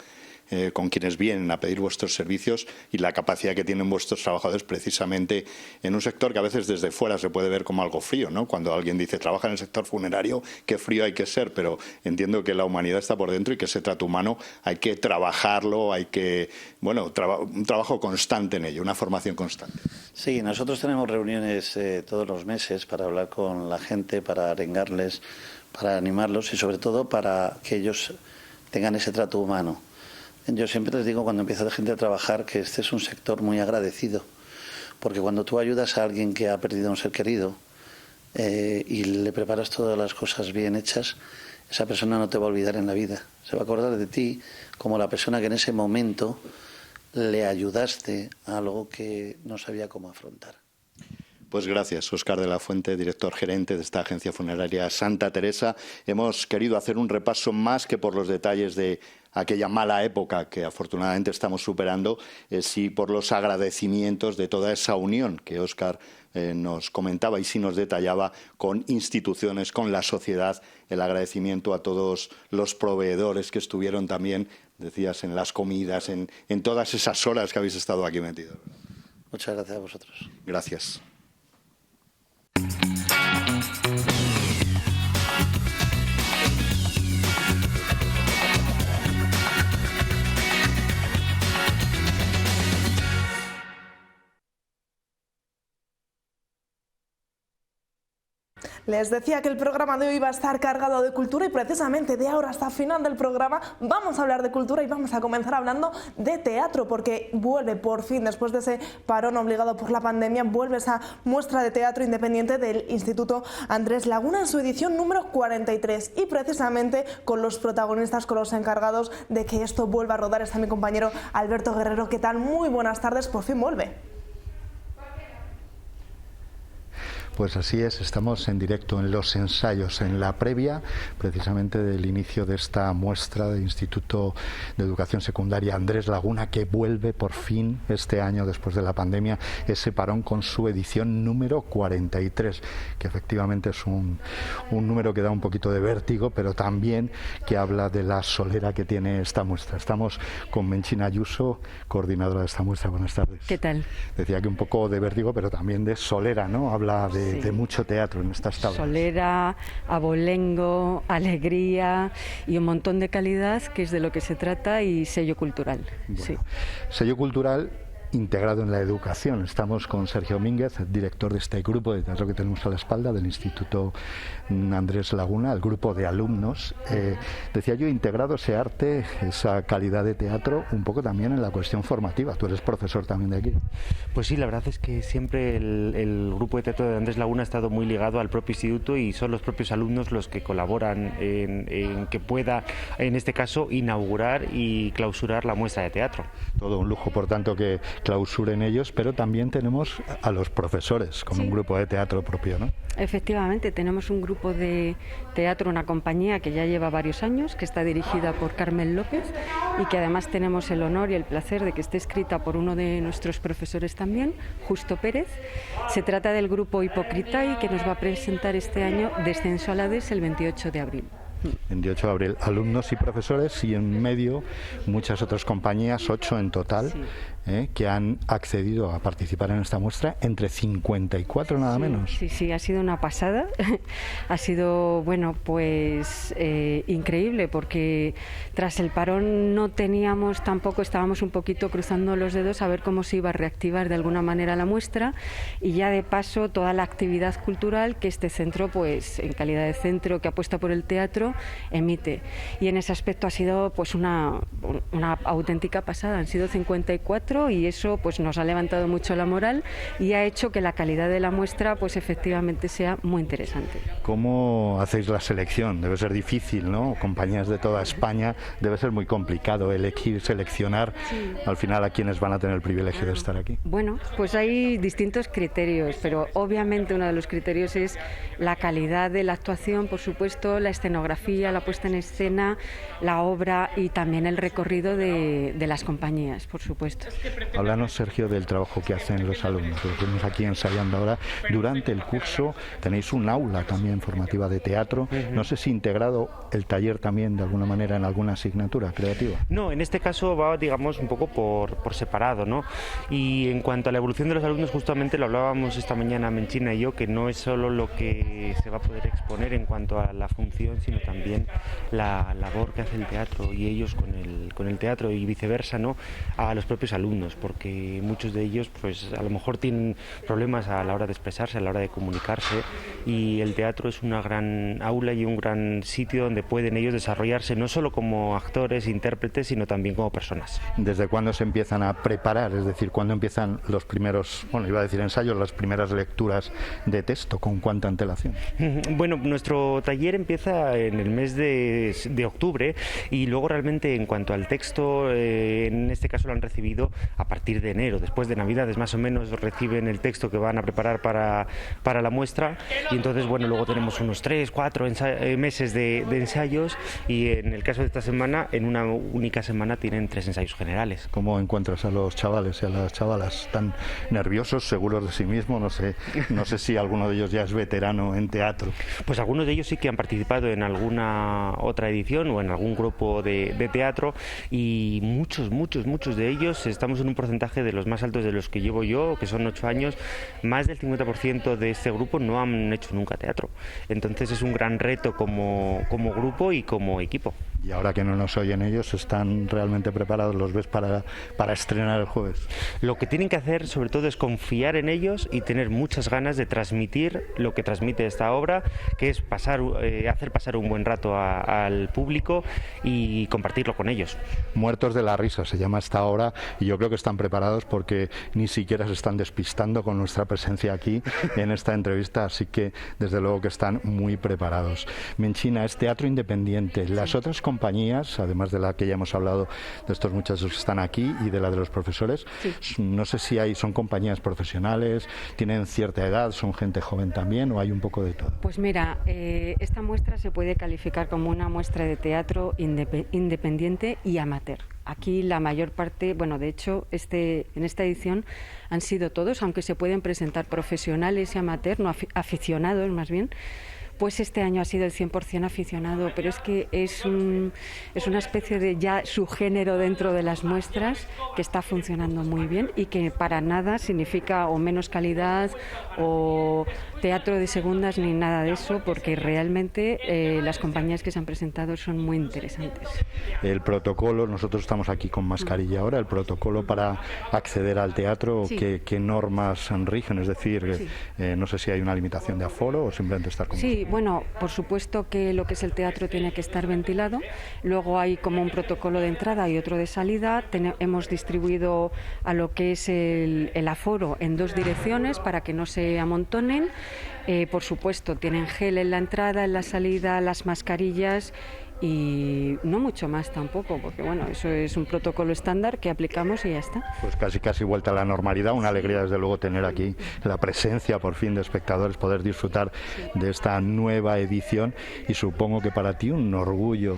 con quienes vienen a pedir vuestros servicios y la capacidad que tienen vuestros trabajadores precisamente en un sector que a veces desde fuera se puede ver como algo frío, ¿no? Cuando alguien dice trabaja en el sector funerario, qué frío hay que ser, pero entiendo que la humanidad está por dentro y que ese trato humano hay que trabajarlo, hay que, bueno, un trabajo constante en ello, una formación constante. Sí, nosotros tenemos reuniones todos los meses para hablar con la gente, para arengarles, para animarlos y sobre todo para que ellos tengan ese trato humano. Yo siempre les digo cuando empieza la gente a trabajar que este es un sector muy agradecido, porque cuando tú ayudas a alguien que ha perdido a un ser querido y le preparas todas las cosas bien hechas, esa persona no te va a olvidar en la vida. Se va a acordar de ti como la persona que en ese momento le ayudaste a algo que no sabía cómo afrontar. Pues gracias, Óscar de la Fuente, director gerente de esta agencia funeraria Santa Teresa. Hemos querido hacer un repaso más que por los detalles de aquella mala época que afortunadamente estamos superando, sí por los agradecimientos de toda esa unión que Óscar nos comentaba y sí nos detallaba con instituciones, con la sociedad, el agradecimiento a todos los proveedores que estuvieron también, decías, en las comidas, en todas esas horas que habéis estado aquí metidos. Muchas gracias a vosotros. Gracias. Les decía que el programa de hoy va a estar cargado de cultura y precisamente de ahora hasta el final del programa vamos a hablar de cultura y vamos a comenzar hablando de teatro, porque vuelve por fin, después de ese parón obligado por la pandemia, vuelve esa muestra de teatro independiente del Instituto Andrés Laguna en su edición número 43 y precisamente con los protagonistas, con los encargados de que esto vuelva a rodar está mi compañero Alberto Guerrero. ¿Qué tal? Muy buenas tardes, por fin vuelve. Pues así es, estamos en directo en los ensayos, en la previa precisamente del inicio de esta muestra del Instituto de Educación Secundaria Andrés Laguna, que vuelve por fin este año después de la pandemia, ese parón con su edición número 43, que efectivamente es un número que da un poquito de vértigo, pero también que habla de la solera que tiene esta muestra. Estamos con Menchina Ayuso, coordinadora de esta muestra. Buenas tardes. ¿Qué tal? Decía que un poco de vértigo, pero también de solera, ¿no? Habla de mucho teatro en estas tablas. Solera, abolengo, alegría y un montón de calidad, que es de lo que se trata, y sello cultural. Bueno, sí. Sello cultural integrado en la educación. Estamos con Sergio Mínguez, director de este grupo de teatro que tenemos a la espalda del Instituto Andrés Laguna, el grupo de alumnos. Decía yo, integrado ese arte, esa calidad de teatro, un poco también en la cuestión formativa. Tú eres profesor también de aquí. Pues sí, la verdad es que siempre el grupo de teatro de Andrés Laguna ha estado muy ligado al propio instituto y son los propios alumnos los que colaboran en que pueda, en este caso, inaugurar y clausurar la muestra de teatro. Todo un lujo, por tanto, que clausuren ellos, pero también tenemos a los profesores con un grupo de teatro propio, ¿no? Efectivamente, tenemos un grupo de teatro, una compañía que ya lleva varios años, que está dirigida por Carmen López y que además tenemos el honor y el placer de que esté escrita por uno de nuestros profesores también, Justo Pérez. Se trata del grupo Hipócrita y que nos va a presentar este año Descenso al Hades el 28 de abril. 28 de abril, alumnos y profesores, y en medio muchas otras compañías, 8 en total, que han accedido a participar en esta muestra, entre 54 nada menos. Sí, ha sido una pasada. Ha sido, bueno, pues increíble, porque tras el parón no teníamos tampoco, estábamos un poquito cruzando los dedos a ver cómo se iba a reactivar de alguna manera la muestra, y ya de paso toda la actividad cultural que este centro, pues en calidad de centro que apuesta por el teatro, emite. Y en ese aspecto ha sido pues una auténtica pasada. Han sido 54 y eso pues nos ha levantado mucho la moral y ha hecho que la calidad de la muestra pues efectivamente sea muy interesante. ¿Cómo hacéis la selección? Debe ser difícil, ¿no? Compañías de toda España, debe ser muy complicado elegir, seleccionar al final a quienes van a tener el privilegio de estar aquí. Bueno, pues hay distintos criterios, pero obviamente uno de los criterios es la calidad de la actuación, por supuesto, la escenografía, la puesta en escena, la obra y también el recorrido de las compañías, por supuesto. Háblanos, Sergio, del trabajo que hacen los alumnos. Los tenemos aquí ensayando ahora. Durante el curso tenéis un aula también formativa de teatro. No sé si integrado el taller también de alguna manera en alguna asignatura creativa. No, en este caso va, digamos, un poco por separado, ¿no? Y en cuanto a la evolución de los alumnos, justamente lo hablábamos esta mañana Menchina y yo, que no es solo lo que se va a poder exponer en cuanto a la función, sino también la labor que hace el teatro y ellos con el teatro y viceversa, ¿no? A los propios alumnos, porque muchos de ellos pues a lo mejor tienen problemas a la hora de expresarse, a la hora de comunicarse, y el teatro es una gran aula y un gran sitio donde pueden ellos desarrollarse no solo como actores, intérpretes, sino también como personas. ¿Desde cuándo se empiezan a preparar? Es decir, ¿cuándo empiezan los primeros, bueno, iba a decir ensayos, las primeras lecturas de texto? ¿Con cuánta antelación? Bueno, nuestro taller empieza en el mes de octubre, y luego realmente en cuanto al texto, en este caso lo han recibido a partir de enero, después de Navidades más o menos, reciben el texto que van a preparar para la muestra, y entonces bueno, luego tenemos unos 3-4 meses de ensayos, y en el caso de esta semana, en una única semana tienen 3 ensayos generales. ¿Cómo encuentras a los chavales y a las chavalas? ¿Están nerviosos, seguros de sí mismos? No sé si alguno de ellos ya es veterano en teatro. Pues algunos de ellos sí que han participado en alguna otra edición o en algún grupo de teatro, y muchos de ellos, estamos en un porcentaje de los más altos de los que llevo yo, que son 8 años, más del 50% de este grupo no han hecho nunca teatro. Entonces es un gran reto como grupo y como equipo. Y ahora que no nos oyen ellos, ¿están realmente preparados? ¿Los ves para estrenar el jueves? Lo que tienen que hacer sobre todo es confiar en ellos y tener muchas ganas de transmitir lo que transmite esta obra, que es hacer pasar un buen rato al público y compartirlo con ellos. Muertos de la risa se llama esta obra, y yo creo que están preparados porque ni siquiera se están despistando con nuestra presencia aquí en esta entrevista, así que desde luego que están muy preparados. Menchina, es teatro independiente. Las otras compañías, además de la que ya hemos hablado, de estos muchachos que están aquí y de la de los profesores, no sé si son compañías profesionales, tienen cierta edad, son gente joven también, o hay un poco de todo. Pues mira, esta muestra se puede calificar como una muestra de teatro independiente y amateur. Aquí la mayor parte, bueno, de hecho, en esta edición han sido todos, aunque se pueden presentar profesionales y amateur, no aficionados más bien. Pues este año ha sido el 100% aficionado, pero es que es una especie de ya subgénero dentro de las muestras que está funcionando muy bien y que para nada significa o menos calidad o teatro de segundas ni nada de eso, porque realmente las compañías que se han presentado son muy interesantes. El protocolo, nosotros estamos aquí con mascarilla ahora, el protocolo para acceder al teatro, sí. ¿Qué normas rigen? Es decir, no sé si hay una limitación de aforo o simplemente estar con Sí, bueno, por supuesto que lo que es el teatro tiene que estar ventilado. Luego hay como un protocolo de entrada y otro de salida. Hemos distribuido a lo que es el aforo en 2 direcciones para que no se amontonen. Por supuesto, tienen gel en la entrada, en la salida, las mascarillas y no mucho más tampoco, porque bueno, eso es un protocolo estándar que aplicamos y ya está. Pues casi vuelta a la normalidad. Una alegría desde luego tener aquí la presencia por fin de espectadores, poder disfrutar de esta nueva edición, y supongo que para ti un orgullo.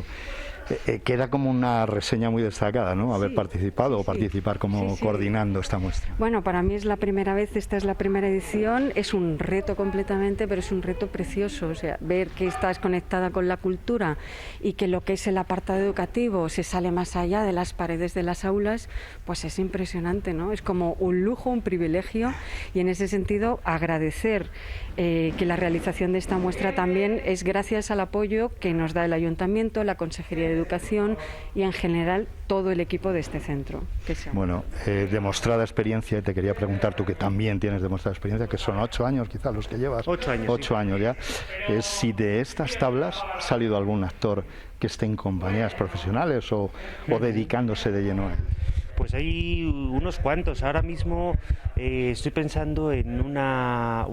Queda como una reseña muy destacada, ¿no? Haber participado o participar como coordinando esta muestra. Bueno, para mí es la primera vez, esta es la primera edición, es un reto completamente, pero es un reto precioso, o sea, ver que estás conectada con la cultura y que lo que es el apartado educativo se sale más allá de las paredes de las aulas, pues es impresionante, ¿no? Es como un lujo, un privilegio, y en ese sentido agradecer que la realización de esta muestra también es gracias al apoyo que nos da el Ayuntamiento, la Consejería de Educación y en general todo el equipo de este centro. Bueno, demostrada experiencia, y te quería preguntar, tú que también tienes demostrada experiencia, que son 8 años quizás los que llevas. 8 años. 8 años ya. Si de estas tablas ha salido algún actor que esté en compañías profesionales o dedicándose de lleno a él. Pues hay unos cuantos. Ahora mismo estoy pensando en una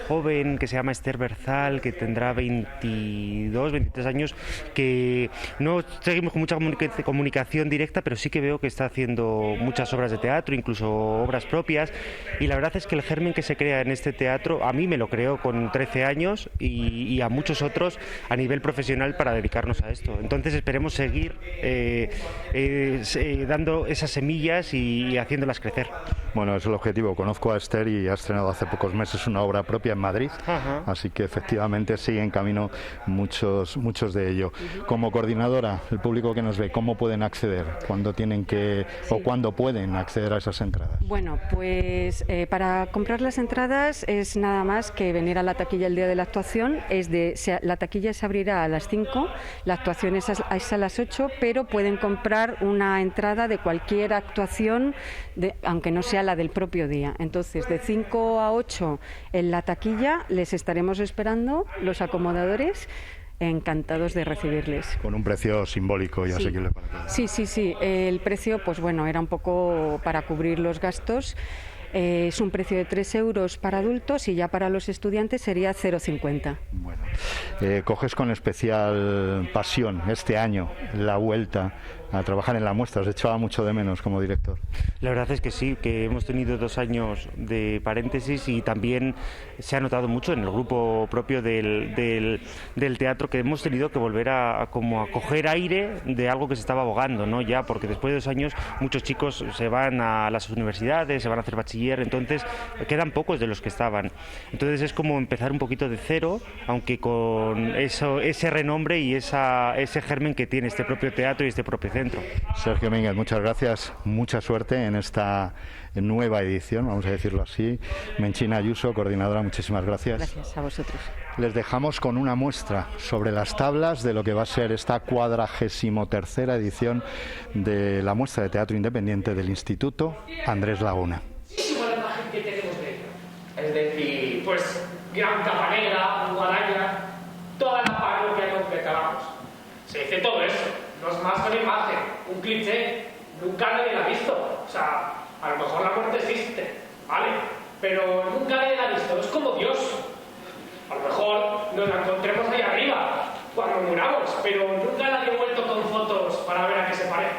joven que se llama Esther Berzal, que tendrá 22, 23 años, que no seguimos con mucha comunicación directa, pero sí que veo que está haciendo muchas obras de teatro, incluso obras propias, y la verdad es que el germen que se crea en este teatro, a mí me lo creo con 13 años y a muchos otros a nivel profesional para dedicarnos a esto. Entonces esperemos seguir dando esas semillas y haciéndolas crecer. Bueno, es el objetivo. Conozco a Esther y ha estrenado hace pocos meses una obra propia en Madrid, así que efectivamente sigue en camino muchos de ello. Como coordinadora, el público que nos ve, ¿cómo pueden acceder? ¿Cuándo tienen que o cuándo pueden acceder a esas entradas? Bueno, pues para comprar las entradas es nada más que venir a la taquilla el día de la actuación. La taquilla se abrirá a las 5, la actuación es a las 8, pero pueden comprar una entrada de cualquier actuación, aunque no sea la del propio día. Entonces, de 5 a 8 en la taquilla les estaremos esperando, los acomodadores, encantados de recibirles. Con un precio simbólico y asequible para todos. Sí. El precio, pues bueno, era un poco para cubrir los gastos. Es un precio de 3 euros para adultos y ya para los estudiantes sería 0,50. Bueno, coges con especial pasión este año la vuelta a trabajar en la muestra? ¿Os echaba mucho de menos como director? La verdad es que sí, que hemos tenido 2 años de paréntesis y también se ha notado mucho en el grupo propio del teatro que hemos tenido que volver a coger aire de algo que se estaba ahogando, ¿no? Ya, porque después de 2 años muchos chicos se van a las universidades, se van a hacer bachiller, entonces quedan pocos de los que estaban. Entonces es como empezar un poquito de cero, aunque con ese renombre y ese germen que tiene este propio teatro y este propio centro. Sergio Mínguez, muchas gracias, mucha suerte en esta nueva edición, vamos a decirlo así. Menchina Ayuso, coordinadora, muchísimas gracias. Gracias a vosotros. Les dejamos con una muestra sobre las tablas de lo que va a ser esta 43ª edición de la muestra de teatro independiente del Instituto Andrés Laguna. La imagen que tenemos de ella. Es decir, pues gran capa negra, guadaña, toda la parroquia completa, vamos. Se dice todo eso, no es más que una imagen, un cliché, nunca nadie la ha visto. O sea, a lo mejor la muerte existe, ¿vale? Pero nunca nadie la ha visto, es como Dios. A lo mejor nos la encontremos ahí arriba, cuando muramos, pero nunca nadie ha vuelto con fotos para ver a qué se parece.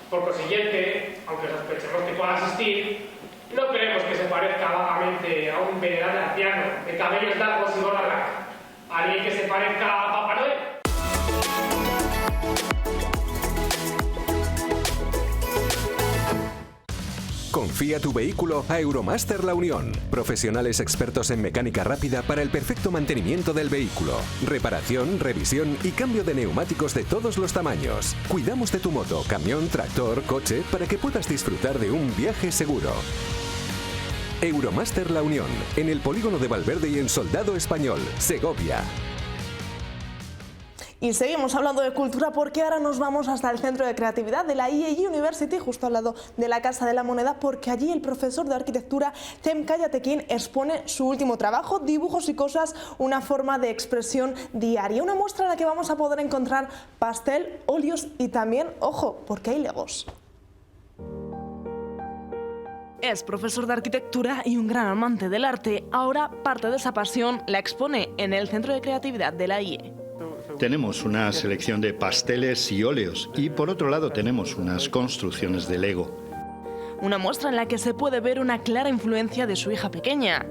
Por consiguiente, aunque sospechemos que pueda asistir, no queremos que se parezca vagamente a un venerable anciano de cabellos largos y gorra blanca. Alguien que se parezca a Papá Noel. Confía tu vehículo a Euromaster La Unión. Profesionales expertos en mecánica rápida para el perfecto mantenimiento del vehículo. Reparación, revisión y cambio de neumáticos de todos los tamaños. Cuidamos de tu moto, camión, tractor, coche para que puedas disfrutar de un viaje seguro. Euromaster La Unión, en el polígono de Valverde y en Soldado Español, Segovia. Y seguimos hablando de cultura porque ahora nos vamos hasta el Centro de Creatividad de la IEI University, justo al lado de la Casa de la Moneda, porque allí el profesor de arquitectura Cem Kayatekin expone su último trabajo, Dibujos y Cosas, una forma de expresión diaria. Una muestra en la que vamos a poder encontrar pastel, óleos y también, ojo, porque hay legos. Es profesor de arquitectura y un gran amante del arte. Ahora parte de esa pasión la expone en el Centro de Creatividad de la IE. Tenemos una selección de pasteles y óleos y por otro lado tenemos unas construcciones de Lego. Una muestra en la que se puede ver una clara influencia de su hija pequeña.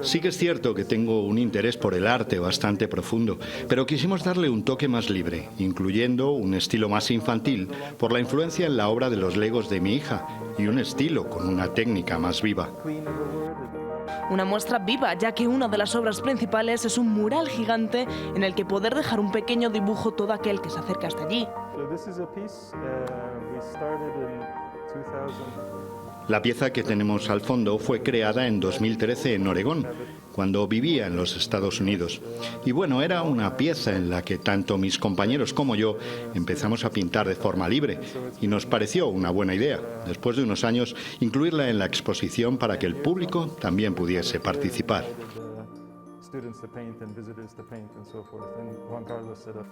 Sí que es cierto que tengo un interés por el arte bastante profundo, pero quisimos darle un toque más libre, incluyendo un estilo más infantil por la influencia en la obra de los Legos de mi hija y un estilo con una técnica más viva. Una muestra viva, ya que una de las obras principales es un mural gigante en el que poder dejar un pequeño dibujo todo aquel que se acerca hasta allí. La pieza que tenemos al fondo fue creada en 2013 en Oregón, cuando vivía en los Estados Unidos. Y bueno, era una pieza en la que tanto mis compañeros como yo empezamos a pintar de forma libre y nos pareció una buena idea, después de unos años, incluirla en la exposición para que el público también pudiese participar.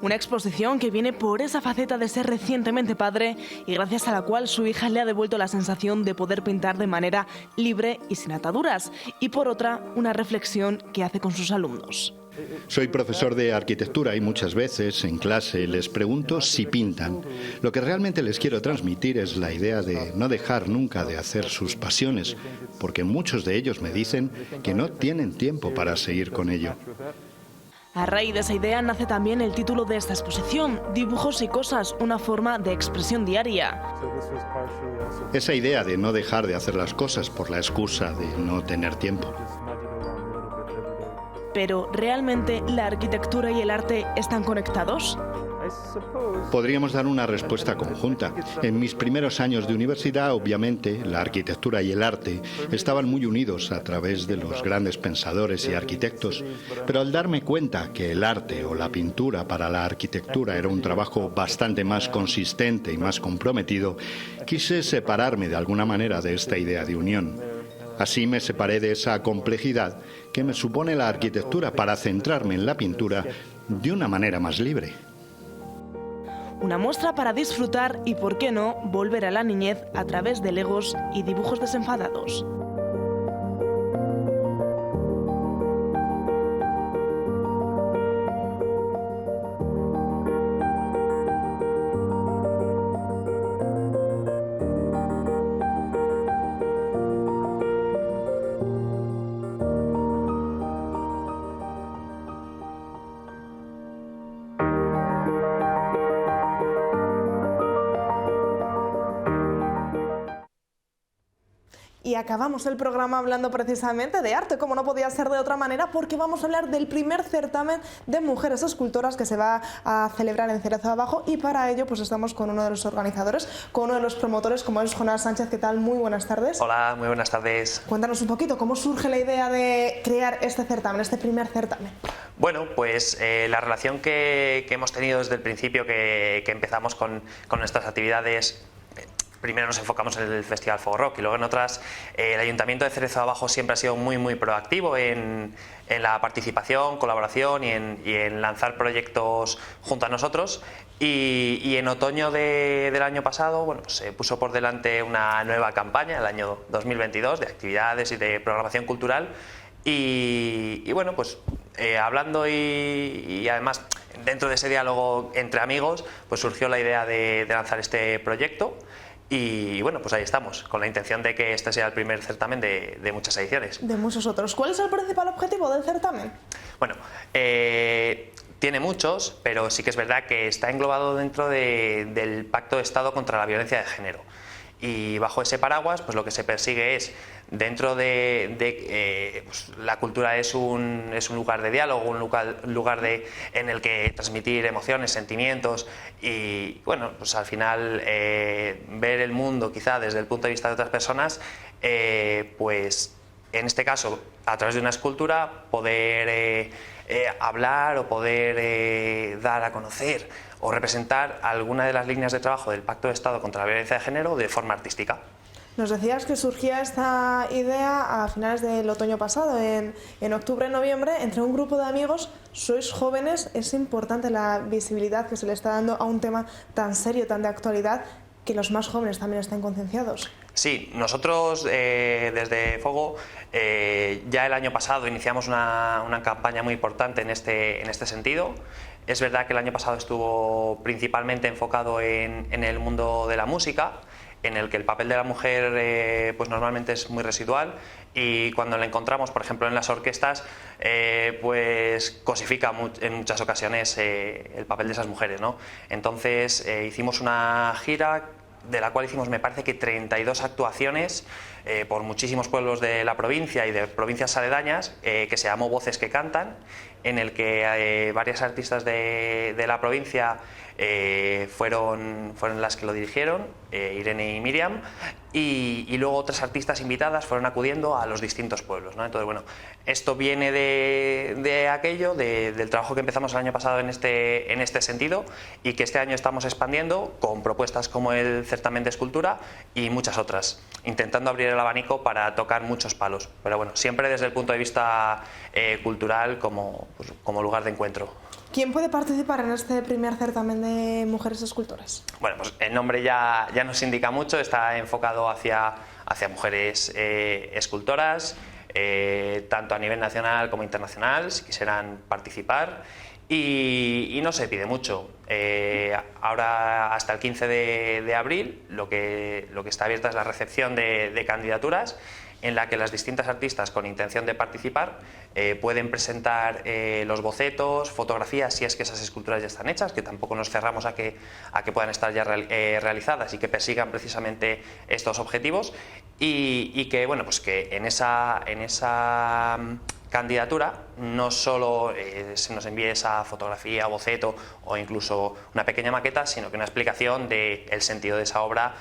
Una exposición que viene por esa faceta de ser recientemente padre y gracias a la cual su hija le ha devuelto la sensación de poder pintar de manera libre y sin ataduras, y por otra, una reflexión que hace con sus alumnos. Soy profesor de arquitectura y muchas veces en clase les pregunto si pintan. Lo que realmente les quiero transmitir es la idea de no dejar nunca de hacer sus pasiones, porque muchos de ellos me dicen que no tienen tiempo para seguir con ello. A raíz de esa idea nace también el título de esta exposición, Dibujos y Cosas, una forma de expresión diaria. Esa idea de no dejar de hacer las cosas por la excusa de no tener tiempo. Pero, ¿realmente la arquitectura y el arte están conectados? Podríamos dar una respuesta conjunta. En mis primeros años de universidad, obviamente, la arquitectura y el arte estaban muy unidos a través de los grandes pensadores y arquitectos. Pero al darme cuenta que el arte o la pintura para la arquitectura era un trabajo bastante más consistente y más comprometido, quise separarme de alguna manera de esta idea de unión. Así me separé de esa complejidad que me supone la arquitectura para centrarme en la pintura de una manera más libre. Una muestra para disfrutar y, por qué no, volver a la niñez a través de legos y dibujos desenfadados. Y acabamos el programa hablando precisamente de arte, como no podía ser de otra manera, porque vamos a hablar del primer certamen de mujeres escultoras que se va a celebrar en Cerezo Abajo, y para ello pues estamos con uno de los organizadores, con uno de los promotores, como es Jonás Sánchez. ¿Qué tal? Muy buenas tardes. Hola, muy buenas tardes. Cuéntanos un poquito, ¿cómo surge la idea de crear este certamen, este primer certamen? Bueno, pues la relación que hemos tenido desde el principio que empezamos con nuestras actividades. Primero nos enfocamos en el Festival Fuego Rock y luego en otras. El Ayuntamiento de Cerezo Abajo siempre ha sido muy proactivo en la participación, colaboración y en lanzar proyectos junto a nosotros. Y en otoño del año pasado, bueno, pues se puso por delante una nueva campaña, el año 2022, de actividades y de programación cultural. Y bueno, pues hablando y además dentro de ese diálogo entre amigos, pues surgió la idea de lanzar este proyecto. Y bueno, pues ahí estamos, con la intención de que este sea el primer certamen de muchas ediciones. De muchos otros. ¿Cuál es el principal objetivo del certamen? Bueno, tiene muchos, pero sí que es verdad que está englobado dentro del Pacto de Estado contra la Violencia de Género. Y bajo ese paraguas, pues lo que se persigue es, dentro pues la cultura es un lugar de diálogo, un lugar en el que transmitir emociones, sentimientos y, bueno, pues al final ver el mundo quizá desde el punto de vista de otras personas, pues en este caso, a través de una escultura, poder hablar o poder dar a conocer o representar alguna de las líneas de trabajo del Pacto de Estado contra la Violencia de Género de forma artística. Nos decías que surgía esta idea a finales del otoño pasado, en octubre, noviembre, entre un grupo de amigos. Sois jóvenes, es importante la visibilidad que se le está dando a un tema tan serio, tan de actualidad, que los más jóvenes también estén concienciados. Sí, nosotros desde Fogo ya el año pasado iniciamos una campaña muy importante en este sentido. Es verdad que el año pasado estuvo principalmente enfocado en el mundo de la música, en el que el papel de la mujer pues normalmente es muy residual, y cuando la encontramos, por ejemplo, en las orquestas, pues cosifica en muchas ocasiones el papel de esas mujeres, ¿no? Entonces hicimos una gira de la cual hicimos, me parece que 32 actuaciones por muchísimos pueblos de la provincia y de provincias aledañas, que se llamó Voces que Cantan, en el que varias artistas de la provincia fueron las que lo dirigieron, Irene y Miriam, y luego otras artistas invitadas fueron acudiendo a los distintos pueblos, ¿no? Entonces, bueno, esto viene de aquello, del trabajo que empezamos el año pasado en este sentido, y que este año estamos expandiendo con propuestas como el certamen de escultura y muchas otras, intentando abrir el abanico para tocar muchos palos, pero bueno, siempre desde el punto de vista cultural como lugar de encuentro. ¿Quién puede participar en este primer certamen de mujeres escultoras? Bueno, pues el nombre ya nos indica mucho, está enfocado hacia mujeres escultoras, tanto a nivel nacional como internacional, si quisieran participar, y no se pide mucho. Ahora, hasta el 15 de abril, lo que está abierta es la recepción de candidaturas, en la que las distintas artistas con intención de participar pueden presentar los bocetos, fotografías, si es que esas esculturas ya están hechas, que tampoco nos cerramos a que puedan estar ya realizadas y que persigan precisamente estos objetivos, y que, bueno, pues que en esa candidatura no solo se nos envíe esa fotografía, boceto o incluso una pequeña maqueta, sino que una explicación del sentido de esa obra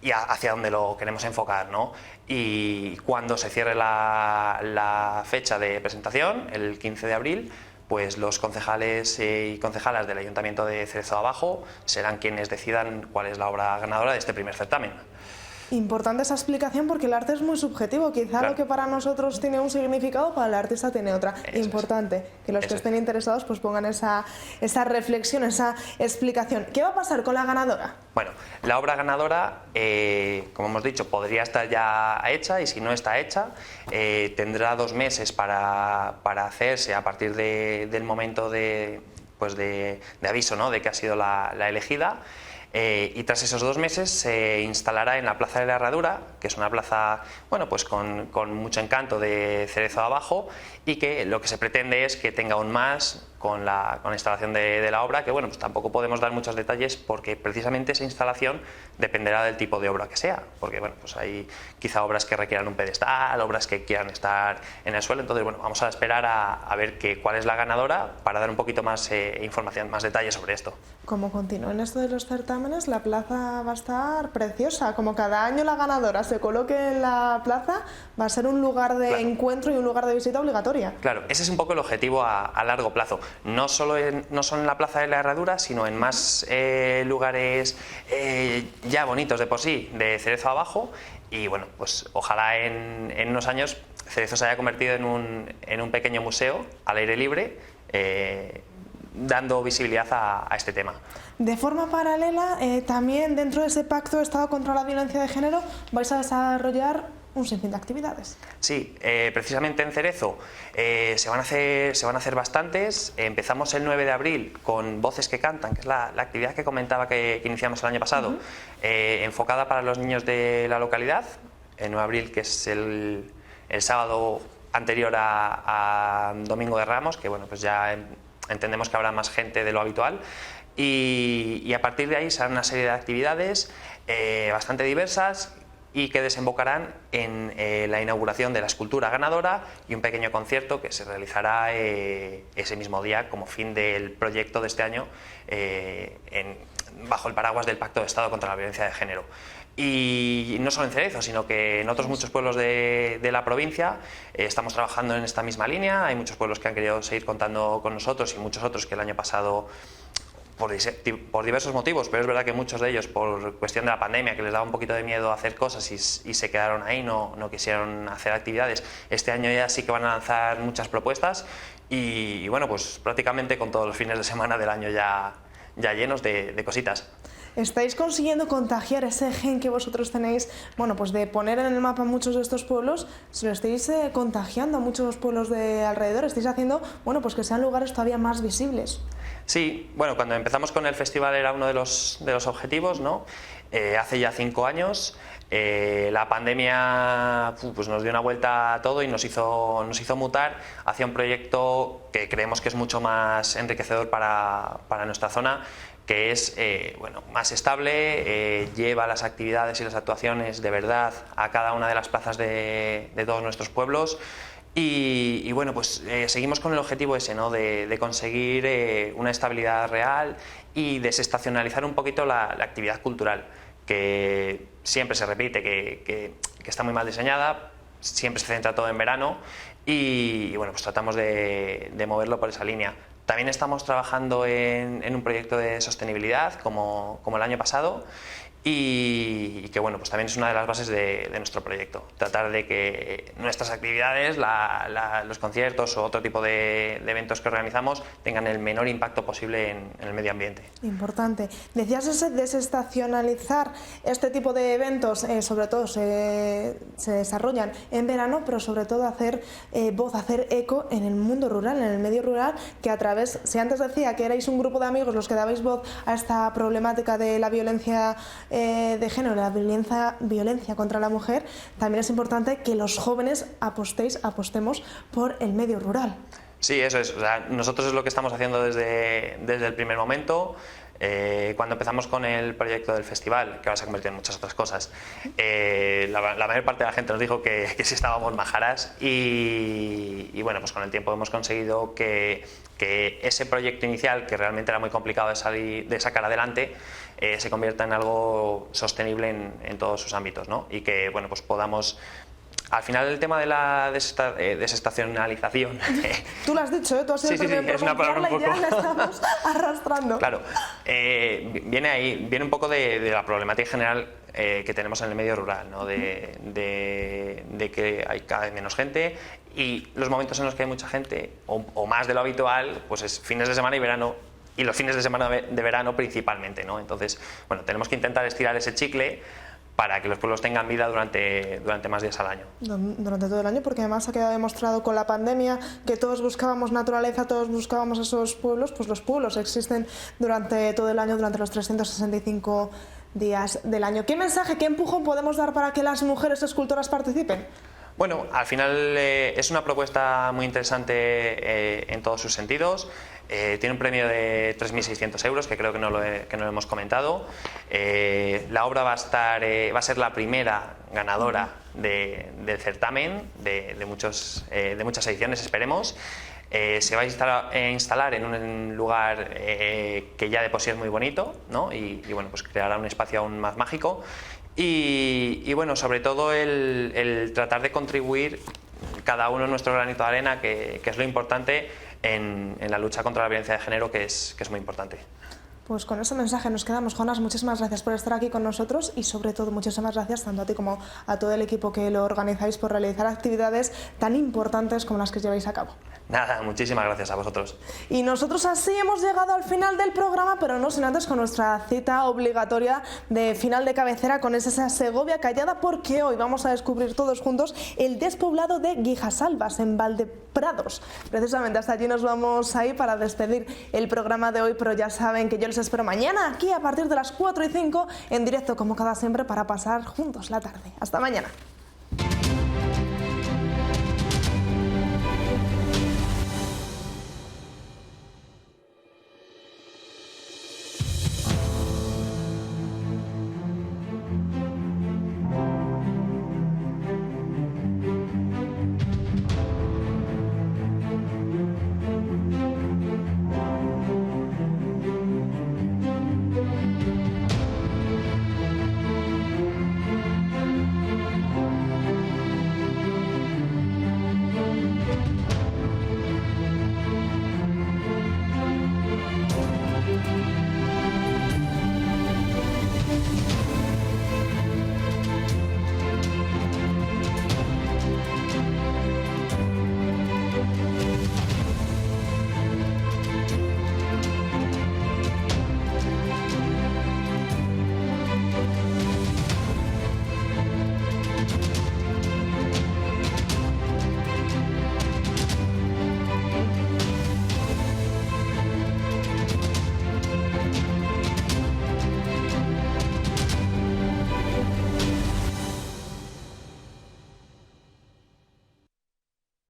y hacia dónde lo queremos enfocar, ¿no? Y cuando se cierre la fecha de presentación, el 15 de abril, pues los concejales y concejalas del Ayuntamiento de Cerezo Abajo serán quienes decidan cuál es la obra ganadora de este primer certamen. Importante esa explicación, porque el arte es muy subjetivo. Quizá claro, lo que para nosotros tiene un significado, para el artista tiene otra. Importante que los que estén interesados pues pongan esa reflexión, esa explicación. ¿Qué va a pasar con la ganadora? Bueno, la obra ganadora, como hemos dicho, podría estar ya hecha, y si no está hecha, tendrá 2 meses para hacerse a partir del momento de aviso, ¿no?, de que ha sido la elegida. Y tras esos 2 meses se instalará en la Plaza de la Herradura, que es una plaza, bueno, pues con mucho encanto de Cerezo Abajo, y que lo que se pretende es que tenga aún más la instalación de la obra, que bueno, pues tampoco podemos dar muchos detalles porque precisamente esa instalación dependerá del tipo de obra que sea, porque bueno, pues hay quizá obras que requieran un pedestal, obras que quieran estar en el suelo, entonces bueno, vamos a esperar a ver cuál es la ganadora para dar un poquito más información, más detalles sobre esto. Como continúen esto de los certámenes, la plaza va a estar preciosa. Como cada año la ganadora se coloque en la plaza, va a ser un lugar de encuentro y un lugar de visita obligatoria. Claro, ese es un poco el objetivo a largo plazo. No solo en la plaza de la Herradura, sino en más lugares ya bonitos de por sí, de Cerezo abajo. Y bueno, pues ojalá en unos años Cerezo se haya convertido en un pequeño museo al aire libre, dando visibilidad a este tema. De forma paralela, también dentro de ese pacto de Estado contra la violencia de género vais a desarrollar un sinfín de actividades. Sí, precisamente en Cerezo se van a hacer bastantes. Empezamos el 9 de abril con Voces que Cantan, que es la actividad que comentaba que iniciamos el año pasado, enfocada para los niños de la localidad. El 9 de abril, que es el sábado anterior a Domingo de Ramos, que bueno, pues ya entendemos que habrá más gente de lo habitual, y a partir de ahí serán una serie de actividades bastante diversas y que desembocarán en la inauguración de la escultura ganadora y un pequeño concierto que se realizará ese mismo día como fin del proyecto de este año bajo el paraguas del Pacto de Estado contra la Violencia de Género. Y no solo en Cerezo, sino que en otros muchos pueblos de la provincia estamos trabajando en esta misma línea. Hay muchos pueblos que han querido seguir contando con nosotros y muchos otros que el año pasado, por diversos motivos, pero es verdad que muchos de ellos por cuestión de la pandemia, que les daba un poquito de miedo hacer cosas y se quedaron ahí, no quisieron hacer actividades. Este año ya sí que van a lanzar muchas propuestas y bueno, pues prácticamente con todos los fines de semana del año ya llenos de cositas. ¿Estáis consiguiendo contagiar ese gen que vosotros tenéis, bueno, pues de poner en el mapa muchos de estos pueblos? ¿Se lo estáis contagiando a muchos pueblos de alrededor? ¿Estáis haciendo, bueno, pues que sean lugares todavía más visibles? Sí, bueno, cuando empezamos con el festival era uno de los objetivos, ¿no? Hace ya 5 años. La pandemia pues nos dio una vuelta a todo y nos hizo mutar hacia un proyecto que creemos que es mucho más enriquecedor para nuestra zona, que es más estable, lleva las actividades y las actuaciones de verdad a cada una de las plazas de todos nuestros pueblos. Y bueno, pues seguimos con el objetivo ese, ¿no? de conseguir una estabilidad real y desestacionalizar un poquito la actividad cultural, que siempre se repite que está muy mal diseñada, siempre se centra todo en verano y bueno, pues tratamos de moverlo por esa línea. También estamos trabajando en un proyecto de sostenibilidad como el año pasado y que bueno, pues también es una de las bases de nuestro proyecto, tratar de que nuestras actividades, los conciertos o otro tipo de eventos que organizamos tengan el menor impacto posible en el medio ambiente. Importante. Decías desestacionalizar este tipo de eventos, sobre todo se desarrollan en verano, pero sobre todo hacer voz, hacer eco en el mundo rural, en el medio rural, que a través, si antes decía que erais un grupo de amigos los que dabais voz a esta problemática de la violencia de género, la violencia contra la mujer, también es importante que los jóvenes apostemos por el medio rural. Sí, eso es. O sea, nosotros es lo que estamos haciendo desde el primer momento. Cuando empezamos con el proyecto del festival, que ahora se ha convertido en muchas otras cosas, la mayor parte de la gente nos dijo que sí estábamos majaras y bueno, pues con el tiempo hemos conseguido que ese proyecto inicial, que realmente era muy complicado de sacar adelante, se convierta en algo sostenible en todos sus ámbitos, ¿no? Y que bueno, pues podamos... Al final el tema de la desestacionalización... Tú lo has dicho, tú has sido el primero en es una palabra un poco... y ya la estamos arrastrando. Claro, viene un poco de la problemática general que tenemos en el medio rural, ¿no? De que hay cada vez menos gente y los momentos en los que hay mucha gente, o más de lo habitual, pues es fines de semana y verano, y los fines de semana de verano principalmente, ¿no? Entonces, bueno, tenemos que intentar estirar ese chicle para que los pueblos tengan vida durante más días al año. Durante todo el año, porque además ha quedado demostrado con la pandemia que todos buscábamos naturaleza, todos buscábamos esos pueblos, pues los pueblos existen durante todo el año, durante los 365 días del año. ¿Qué mensaje, qué empujón podemos dar para que las mujeres escultoras participen? Bueno, al final es una propuesta muy interesante en todos sus sentidos. Tiene un premio de 3.600 euros, que creo que no lo hemos comentado. La obra va a ser la primera ganadora del certamen, de muchas ediciones, esperemos. Se va a instalar en un lugar que ya de por sí es muy bonito, ¿no? y bueno, pues creará un espacio aún más mágico. Y bueno, sobre todo el tratar de contribuir cada uno en nuestro granito de arena, que es lo importante en la lucha contra la violencia de género, que es muy importante. Pues con ese mensaje nos quedamos. Jonas, muchísimas gracias por estar aquí con nosotros y sobre todo muchísimas gracias tanto a ti como a todo el equipo que lo organizáis por realizar actividades tan importantes como las que lleváis a cabo. Nada, muchísimas gracias a vosotros. Y nosotros así hemos llegado al final del programa, pero no sin antes con nuestra cita obligatoria de final de cabecera con esa Segovia callada, porque hoy vamos a descubrir todos juntos el despoblado de Guijasalvas, en Valdeprados. Precisamente hasta allí nos vamos a ir para despedir el programa de hoy, pero ya saben que yo les espero mañana aquí a partir de las 4:05 en directo, como cada siempre, para pasar juntos la tarde. Hasta mañana.